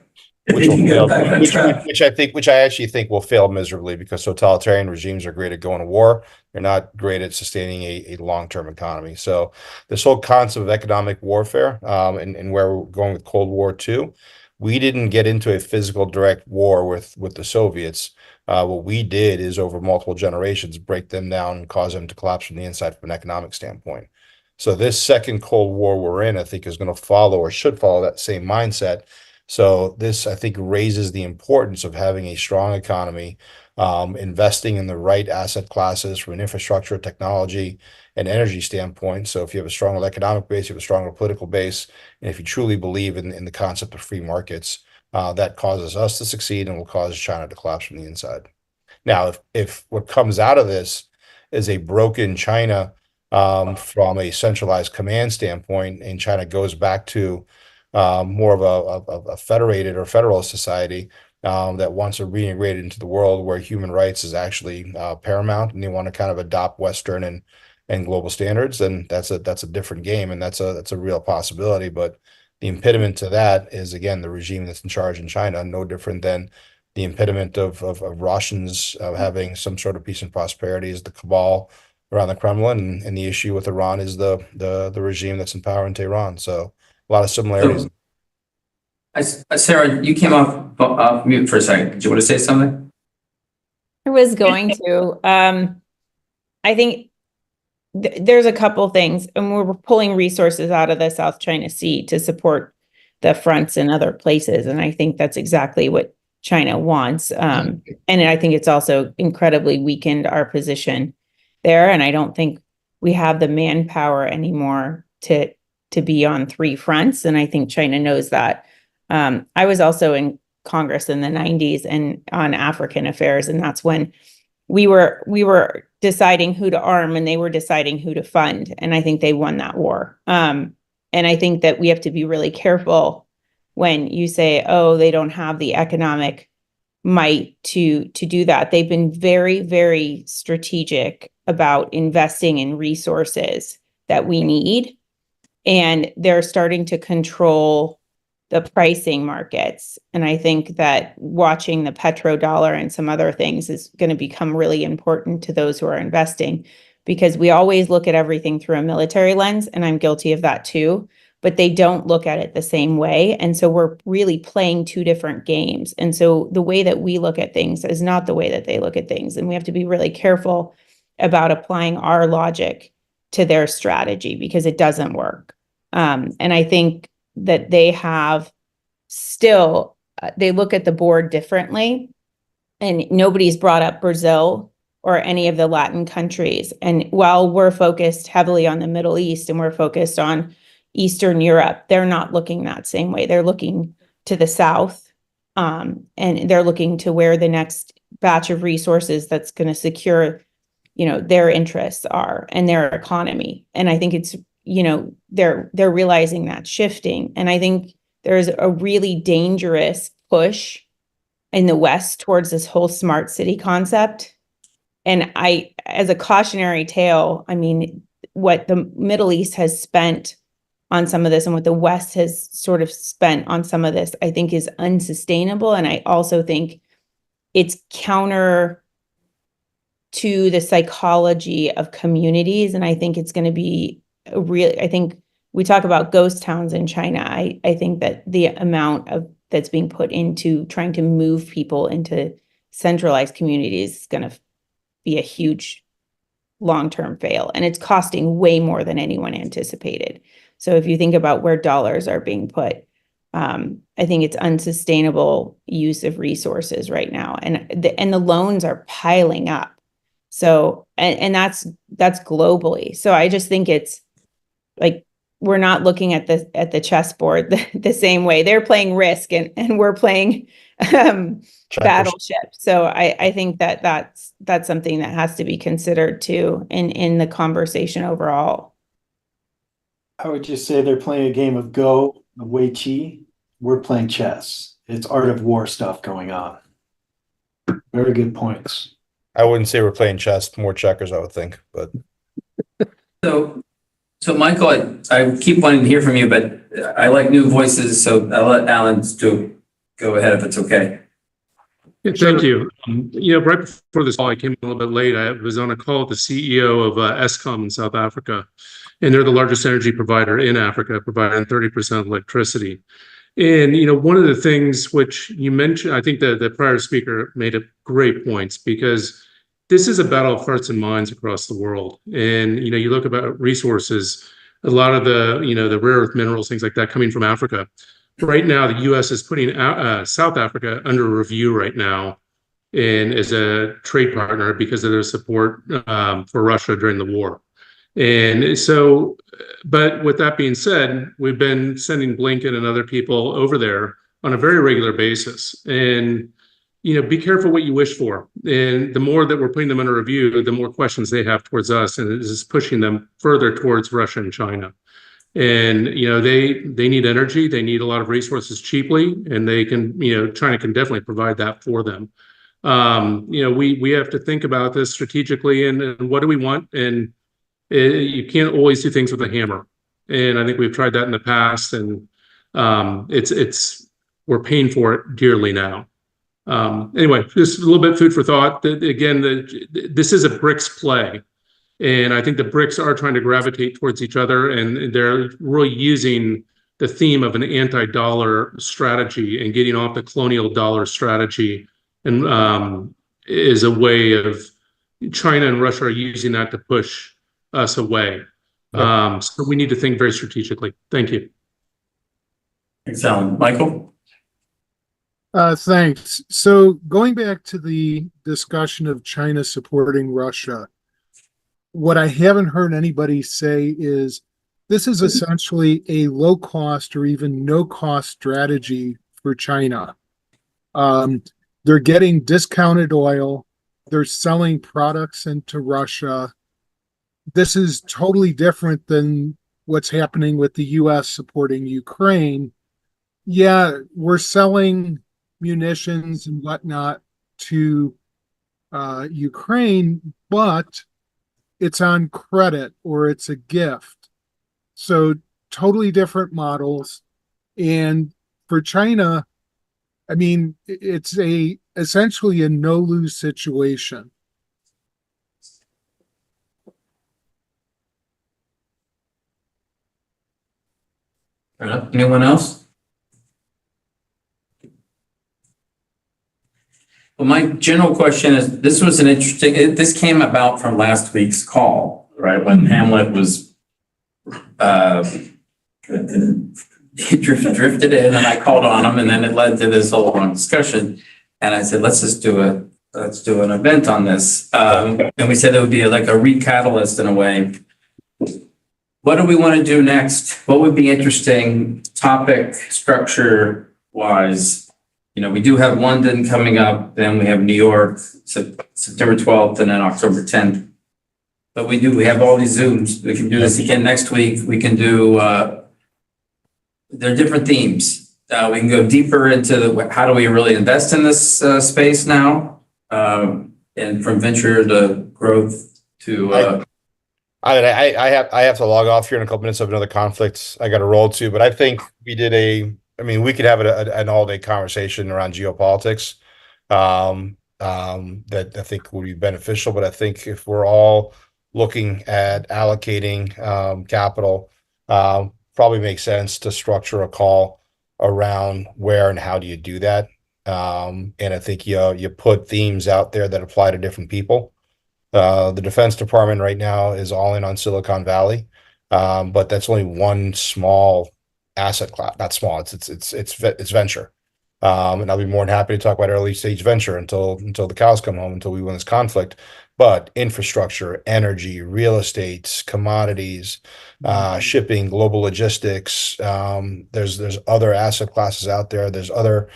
S1: If he can get it back on track.
S6: Which I actually think will fail miserably, because totalitarian regimes are great at going to war. They're not great at sustaining a long-term economy. So this whole concept of economic warfare, and where we're going with Cold War II, we didn't get into a physical direct war with the Soviets. What we did is, over multiple generations, break them down and cause them to collapse from the inside from an economic standpoint. So this second Cold War we're in, I think, is going to follow, or should follow, that same mindset. So this, I think, raises the importance of having a strong economy, investing in the right asset classes from an infrastructure, technology, and energy standpoint. So if you have a stronger economic base, you have a stronger political base, and if you truly believe in the concept of free markets, that causes us to succeed and will cause China to collapse from the inside. Now, if what comes out of this is a broken China, from a centralized command standpoint, and China goes back to more of a federated or federalist society, that wants to reintegrate into the world where human rights is actually paramount, and they want to kind of adopt Western and global standards, then that's a different game, and that's a real possibility. But the impediment to that is, again, the regime that's in charge in China, no different than the impediment of Russians having some sort of peace and prosperity is the cabal around the Kremlin, and the issue with Iran is the regime that's in power in Tehran. So a lot of similarities.
S2: Sarah, you came off mute for a second. Did you want to say something?
S13: I was going to. I think there's a couple things, and we're pulling resources out of the South China Sea to support the fronts in other places, and I think that's exactly what China wants. And I think it's also incredibly weakened our position there, and I don't think we have the manpower anymore to be on three fronts, and I think China knows that. I was also in Congress in the 90s and on African affairs, and that's when we were deciding who to arm and they were deciding who to fund, and I think they won that war. And I think that we have to be really careful when you say, oh, they don't have the economic might to do that. They've been very, very strategic about investing in resources that we need, and they're starting to control the pricing markets. And I think that watching the petrodollar and some other things is going to become really important to those who are investing, because we always look at everything through a military lens, and I'm guilty of that too, but they don't look at it the same way. And so we're really playing two different games. And so the way that we look at things is not the way that they look at things. And we have to be really careful about applying our logic to their strategy, because it doesn't work. And I think that they have still, they look at the board differently, and nobody's brought up Brazil or any of the Latin countries. And while we're focused heavily on the Middle East and we're focused on Eastern Europe, they're not looking that same way. They're looking to the South, and they're looking to where the next batch of resources that's going to secure, their interests are and their economy. And I think it's, they're realizing that shifting. And I think there's a really dangerous push in the West towards this whole smart city concept. And as a cautionary tale, I mean, what the Middle East has spent on some of this and what the West has sort of spent on some of this, I think is unsustainable. And I also think it's counter to the psychology of communities. And I think it's going to be I think we talk about ghost towns in China. I think that the amount of that's being put into trying to move people into centralized communities is going to be a huge long-term fail. And it's costing way more than anyone anticipated. So if you think about where dollars are being put, I think it's unsustainable use of resources right now. And the loans are piling up. So, and that's globally. So I just think it's like, we're not looking at the chessboard the same way. They're playing Risk and we're playing Battleship. So I think that's something that has to be considered too in the conversation overall.
S14: I would just say they're playing a game of Go, of Wei Chi. We're playing chess. It's art of war stuff going on. Very good points.
S6: I wouldn't say we're playing chess, more checkers, I would think, but
S2: So Michael, I keep wanting to hear from you, but I like new voices, so I'll let Alan go ahead if it's okay.
S15: Yeah, thank you. Right before this call, I came a little bit late. I was on a call with the CEO of Eskom in South Africa, and they're the largest energy provider in Africa, providing 30% of electricity. And, one of the things which you mentioned, I think the prior speaker made great points, because this is a battle of hearts and minds across the world. And, you look about resources, a lot of the rare earth minerals, things like that coming from Africa. Right now, the U.S. is putting South Africa under review right now, and as a trade partner because of their support for Russia during the war. And so, but with that being said, we've been sending Blinken and other people over there on a very regular basis. And, be careful what you wish for. And the more that we're putting them under review, the more questions they have towards us, and it is pushing them further towards Russia and China. And, they need energy, they need a lot of resources cheaply, and they can, China can definitely provide that for them. We have to think about this strategically, and what do we want? And you can't always do things with a hammer. And I think we've tried that in the past, and we're paying for it dearly now. Anyway, just a little bit food for thought. Again, this is a BRICS play. And I think the BRICS are trying to gravitate towards each other, and they're really using the theme of an anti-dollar strategy and getting off the colonial dollar strategy, and is a way of China and Russia are using that to push us away. So we need to think very strategically. Thank you.
S2: Thanks, Alan. Michael?
S5: Thanks. So going back to the discussion of China supporting Russia, what I haven't heard anybody say is this is essentially a low cost or even no cost strategy for China. They're getting discounted oil. They're selling products into Russia. This is totally different than what's happening with the US supporting Ukraine. Yeah, we're selling munitions and whatnot to Ukraine, but it's on credit or it's a gift. So totally different models. And for China, I mean, it's essentially a no-lose situation.
S2: Anyone else? Well, my general question is, this came about from last week's call, right? When Hamlet was drifted in, and I called on him, and then it led to this whole long discussion. And I said, let's do an event on this. And we said it would be like a recatalyst in a way. What do we want to do next? What would be interesting topic structure wise? We do have London coming up, then we have New York, September 12th, and then October 10th. But we have all these Zooms. We can do this again next week. We can do, there are different themes. We can go deeper into how do we really invest in this space now? And from venture to growth to...
S6: I have to log off here in a couple minutes of another conflict I got to roll to, but I think we could have an all-day conversation around geopolitics that I think would be beneficial. But I think if we're all looking at allocating capital, probably makes sense to structure a call around where and how do you do that. And I think you put themes out there that apply to different people. The Defense Department right now is all in on Silicon Valley, but that's only one small asset class. Not small. It's venture, and I'll be more than happy to talk about early stage venture until the cows come home, until we win this conflict. But infrastructure, energy, real estate, commodities, shipping, global logistics. There's other asset classes out there. There's other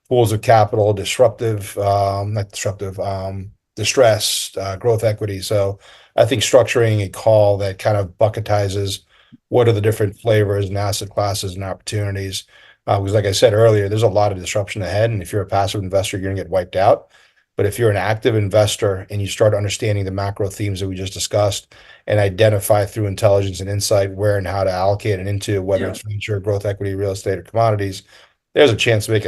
S6: pools of capital, distressed, growth equity. So I think structuring a call that kind of bucketizes what are the different flavors and asset classes and opportunities. Because like I said earlier, there's a lot of disruption ahead. And if you're a passive investor, you're going to get wiped out. But if you're an active investor and you start understanding the macro themes that we just discussed and identify through intelligence and insight where and how to allocate it into, whether it's venture, growth equity, real estate, or commodities, there's a chance to make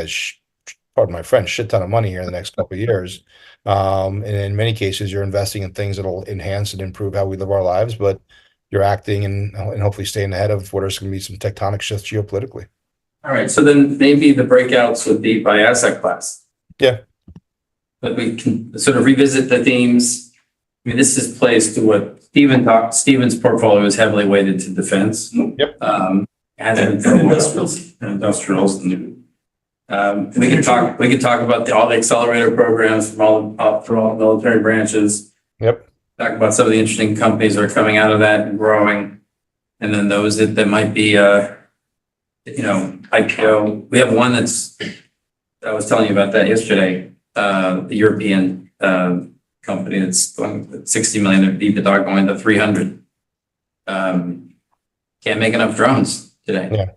S6: pardon my French, shit ton of money here in the next couple of years. And in many cases, you're investing in things that'll enhance and improve how we live our lives, but you're acting and hopefully staying ahead of what are going to be some tectonic shifts geopolitically.
S2: All right, so then maybe the breakouts would be by asset class.
S6: Yeah.
S2: But we can sort of revisit the themes. I mean, this is plays to what Stephen's portfolio is heavily weighted to defense.
S6: Yep.
S2: And industrials. We can talk about all the accelerator programs from all military branches.
S6: Yep.
S2: Talk about some of the interesting companies that are coming out of that and growing, and then those that might be IPO. We have one I was telling you about that yesterday. The European company that's going with 60 million of EBITDA going to 300. Can't make enough drones today.
S6: Yeah.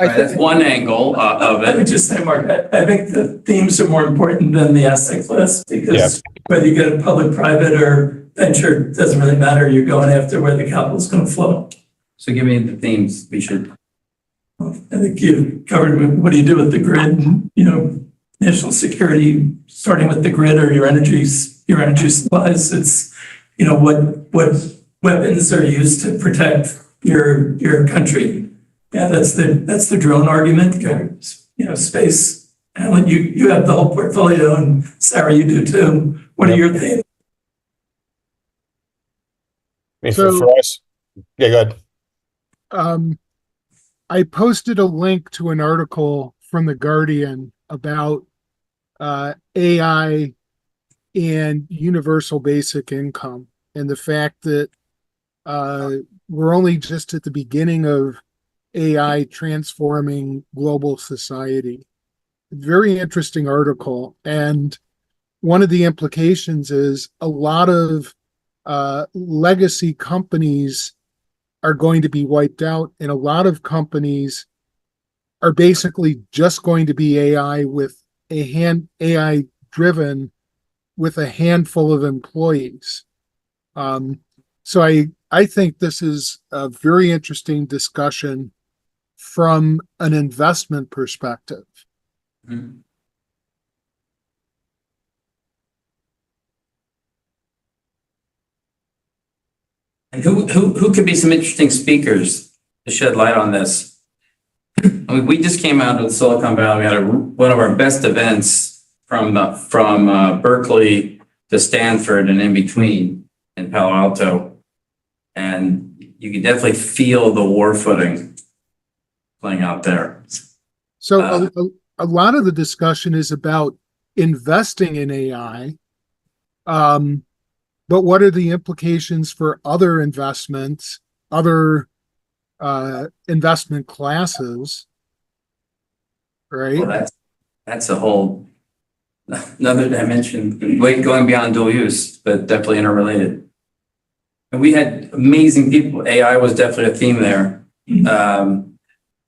S2: That's one angle of it.
S1: I would just say, Mark, I think the themes are more important than the asset class because whether you get a public, private, or venture, doesn't really matter. You're going after where the capital is going to flow.
S2: So give me the themes we should.
S1: I think you covered what do you do with the grid, national security, starting with the grid or your energy supplies. It's, what weapons are used to protect your country. Yeah, that's the drone argument. Space. Alan, you have the whole portfolio, and Sarah, you do too. What are your themes?
S6: For us, yeah, go ahead.
S5: I posted a link to an article from The Guardian about AI and universal basic income, and the fact that we're only just at the beginning of AI transforming global society. Very interesting article. And one of the implications is a lot of legacy companies are going to be wiped out, and a lot of companies are basically just going to be AI driven with a handful of employees. So I think this is a very interesting discussion from an investment perspective.
S2: Mm-hmm. And who could be some interesting speakers to shed light on this? I mean, we just came out of Silicon Valley. We had one of our best events from Berkeley to Stanford and in between in Palo Alto. And you can definitely feel the war footing playing out there.
S5: So a lot of the discussion is about investing in AI. But what are the implications for other investments, other investment classes, right?
S2: Well, that's a whole another dimension, going beyond dual use, but definitely interrelated. And we had amazing people. AI was definitely a theme there.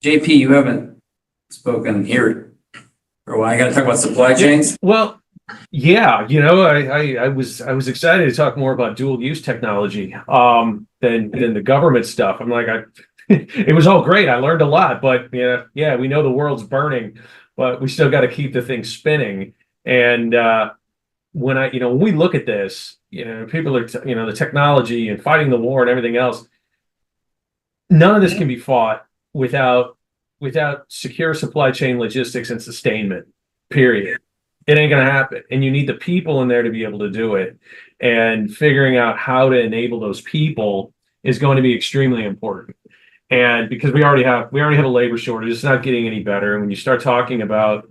S2: JP, you haven't spoken here for a while. I got to talk about supply chains.
S16: Well, yeah, I was excited to talk more about dual use technology than the government stuff. I'm like, it was all great. I learned a lot, but yeah, we know the world's burning, but we still got to keep the thing spinning. And when we look at this, people are the technology and fighting the war and everything else. None of this can be fought without secure supply chain logistics and sustainment. Period. It ain't going to happen. And you need the people in there to be able to do it. And figuring out how to enable those people is going to be extremely important. And because we already have a labor shortage, it's not getting any better. And when you start talking about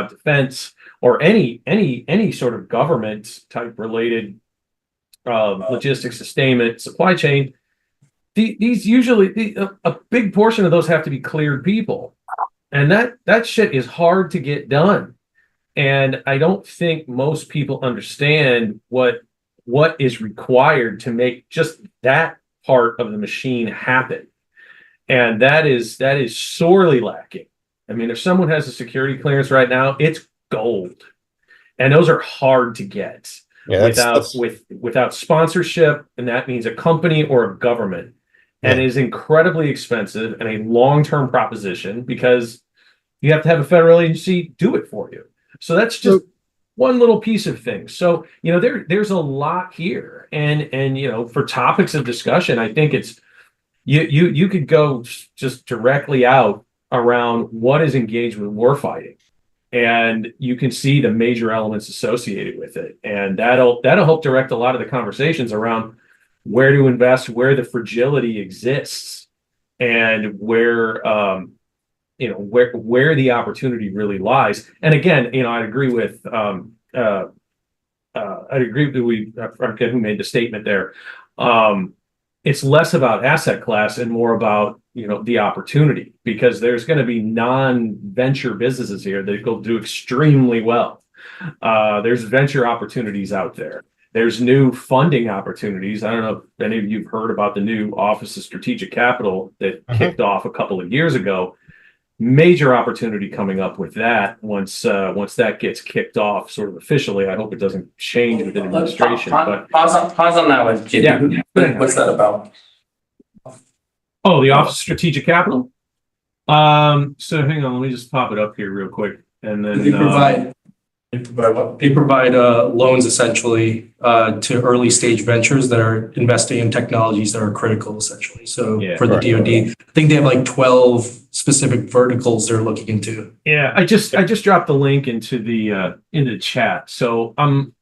S16: defense or any sort of government type related logistics, sustainment, supply chain, these usually a big portion of those have to be cleared people. And that shit is hard to get done. And I don't think most people understand what is required to make just that part of the machine happen. And that is sorely lacking. I mean, if someone has a security clearance right now, it's gold. And those are hard to get without sponsorship, and that means a company or a government. And it is incredibly expensive and a long-term proposition because you have to have a federal agency do it for you. So that's just one little piece of things. So, there's a lot here. And for topics of discussion, I think it's you could go just directly out around what is engaged with warfighting. And you can see the major elements associated with it. And that'll help direct a lot of the conversations around where to invest, where the fragility exists, and where the opportunity really lies. And again, I'd agree with I forget who made the statement there. It's less about asset class and more about the opportunity, because there's going to be non-venture businesses here that will do extremely well. There's venture opportunities out there. There's new funding opportunities. I don't know if any of you've heard about the new Office of Strategic Capital that kicked off a couple of years ago. Major opportunity coming up with that once that gets kicked off sort of officially. I hope it doesn't change with the administration. But
S2: pause on that one, Jim.
S16: Yeah.
S2: What's that about?
S16: Oh, the Office of Strategic Capital. So hang on, let me just pop it up here real quick, and then
S7: They provide what? They provide loans essentially to early stage ventures that are investing in technologies that are critical, essentially. So for the DoD, I think they have like 12 specific verticals they're looking into.
S16: Yeah, I just dropped the link into the chat. So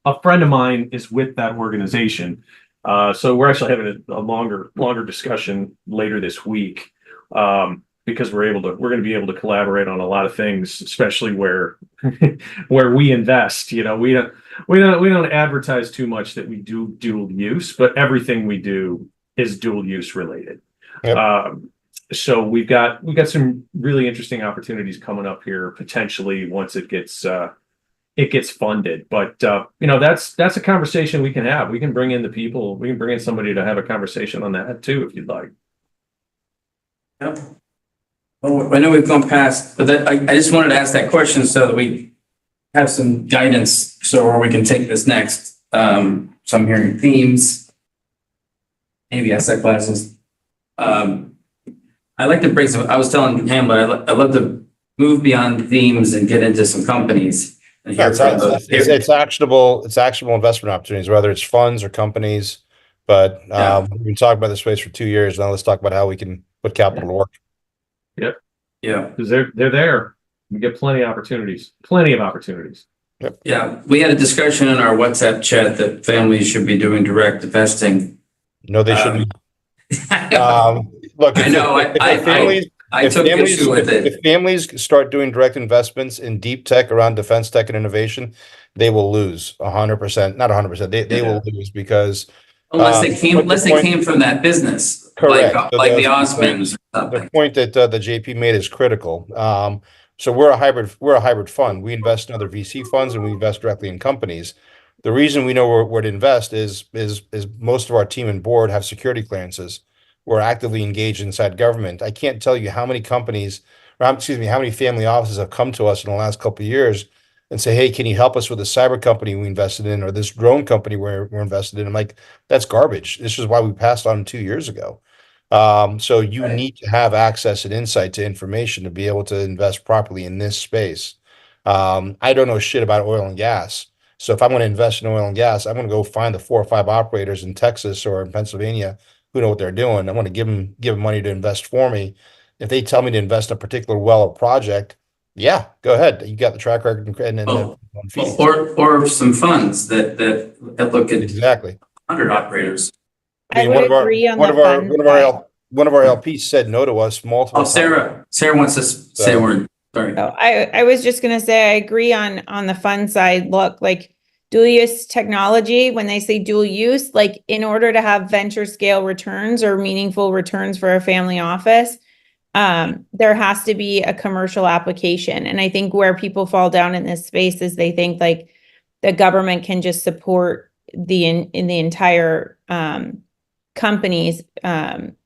S16: a friend of mine is with that organization. So we're actually having a longer discussion later this week, because we're going to be able to collaborate on a lot of things, especially where we invest. We don't advertise too much that we do dual use, but everything we do is dual use related.
S6: Yep.
S16: So we've got some really interesting opportunities coming up here potentially once it gets funded. But that's a conversation we can have. We can bring in the people. We can bring in somebody to have a conversation on that too, if you'd like.
S2: Yep. Well, I know we've gone past, but I just wanted to ask that question so that we have some guidance, so where we can take this next. So I'm hearing themes, maybe asset classes. I like to break some. I was telling Hamlet, I love to move beyond themes and get into some companies. And hear from those.
S6: It's actionable investment opportunities, whether it's funds or companies. But we've been talking about this space for 2 years now. Let's talk about how we can put capital to work.
S16: Yep.
S2: Yeah.
S16: Because they're there. We get plenty of opportunities.
S6: Yep.
S2: Yeah. We had a discussion in our WhatsApp chat that families should be doing direct investing.
S6: No, they shouldn't. Look,
S2: I know. I took issue with it.
S6: If families start doing direct investments in deep tech around defense tech and innovation, they will lose 100%. Not 100%. They will lose because
S2: unless they came from that business,
S6: correct,
S2: like the Osmonds or something.
S6: The point that the JP made is critical. So we're a hybrid fund. We invest in other VC funds and we invest directly in companies. The reason we know where to invest is most of our team and board have security clearances. We're actively engaged inside government. I can't tell you how many companies, how many family offices have come to us in the last couple of years and say, hey, can you help us with a cyber company we invested in or this drone company we're invested in? I'm like, that's garbage. This is why we passed on 2 years ago. So you need to have access and insight to information to be able to invest properly in this space. I don't know shit about oil and gas. So if I'm going to invest in oil and gas, I'm going to go find the 4 or 5 operators in Texas or in Pennsylvania who know what they're doing. I'm going to give them money to invest for me. If they tell me to invest in a particular well or project, yeah, go ahead. You got the track record
S2: or some funds that look at
S6: exactly
S2: 100 operators.
S13: I would agree on the fund side.
S6: One of our LPs said no to us multiple times.
S2: Sarah wants to say a word. Sorry.
S13: Oh, I was just going to say, I agree on the fund side. Look, like dual use technology, when they say dual use, like in order to have venture scale returns or meaningful returns for a family office, there has to be a commercial application. And I think where people fall down in this space is they think like the government can just support in the entire companies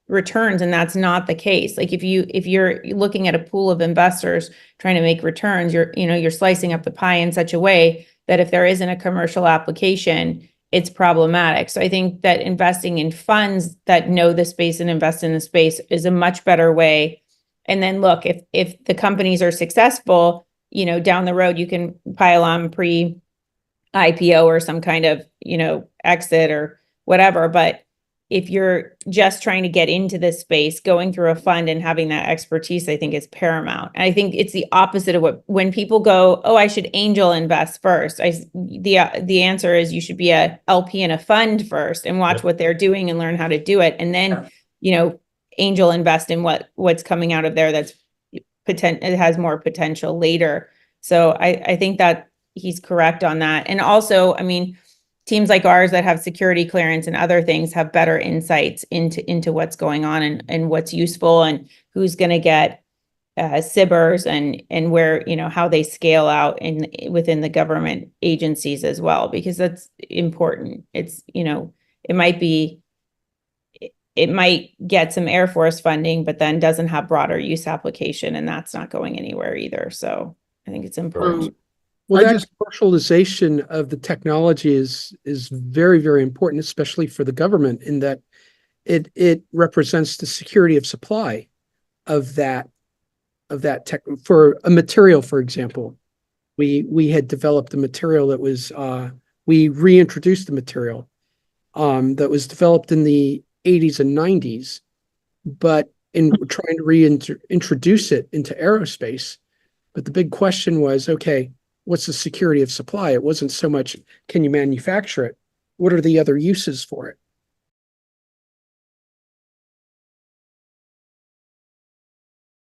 S13: returns, and that's not the case. Like if you're looking at a pool of investors trying to make returns, you're slicing up the pie in such a way that if there isn't a commercial application, it's problematic. So I think that investing in funds that know the space and invest in the space is a much better way. And then look, if the companies are successful, down the road you can pile on pre-IPO or some kind of, exit or whatever. But if you're just trying to get into this space, going through a fund and having that expertise, I think is paramount. And I think it's the opposite of when people go, oh, I should angel invest first. The answer is you should be a LP in a fund first and watch what they're doing and learn how to do it. And then, angel invest in what's coming out of there that's it has more potential later. So I think that he's correct on that. And also, teams like ours that have security clearance and other things have better insights into what's going on and what's useful and who's going to get SIBRs and where, how they scale out within the government agencies as well, because that's important. It's, it might get some Air Force funding, but then doesn't have broader use application, and that's not going anywhere either. So I think it's important.
S4: Well, that commercialization of the technology is very, very important, especially for the government, in that it represents the security of supply of that tech. For a material, for example, we had developed a material that was we reintroduced the material that was developed in the 80s and 90s, but in trying to reintroduce it into aerospace. But the big question was, okay, what's the security of supply? It wasn't so much, can you manufacture it? What are the other uses for it?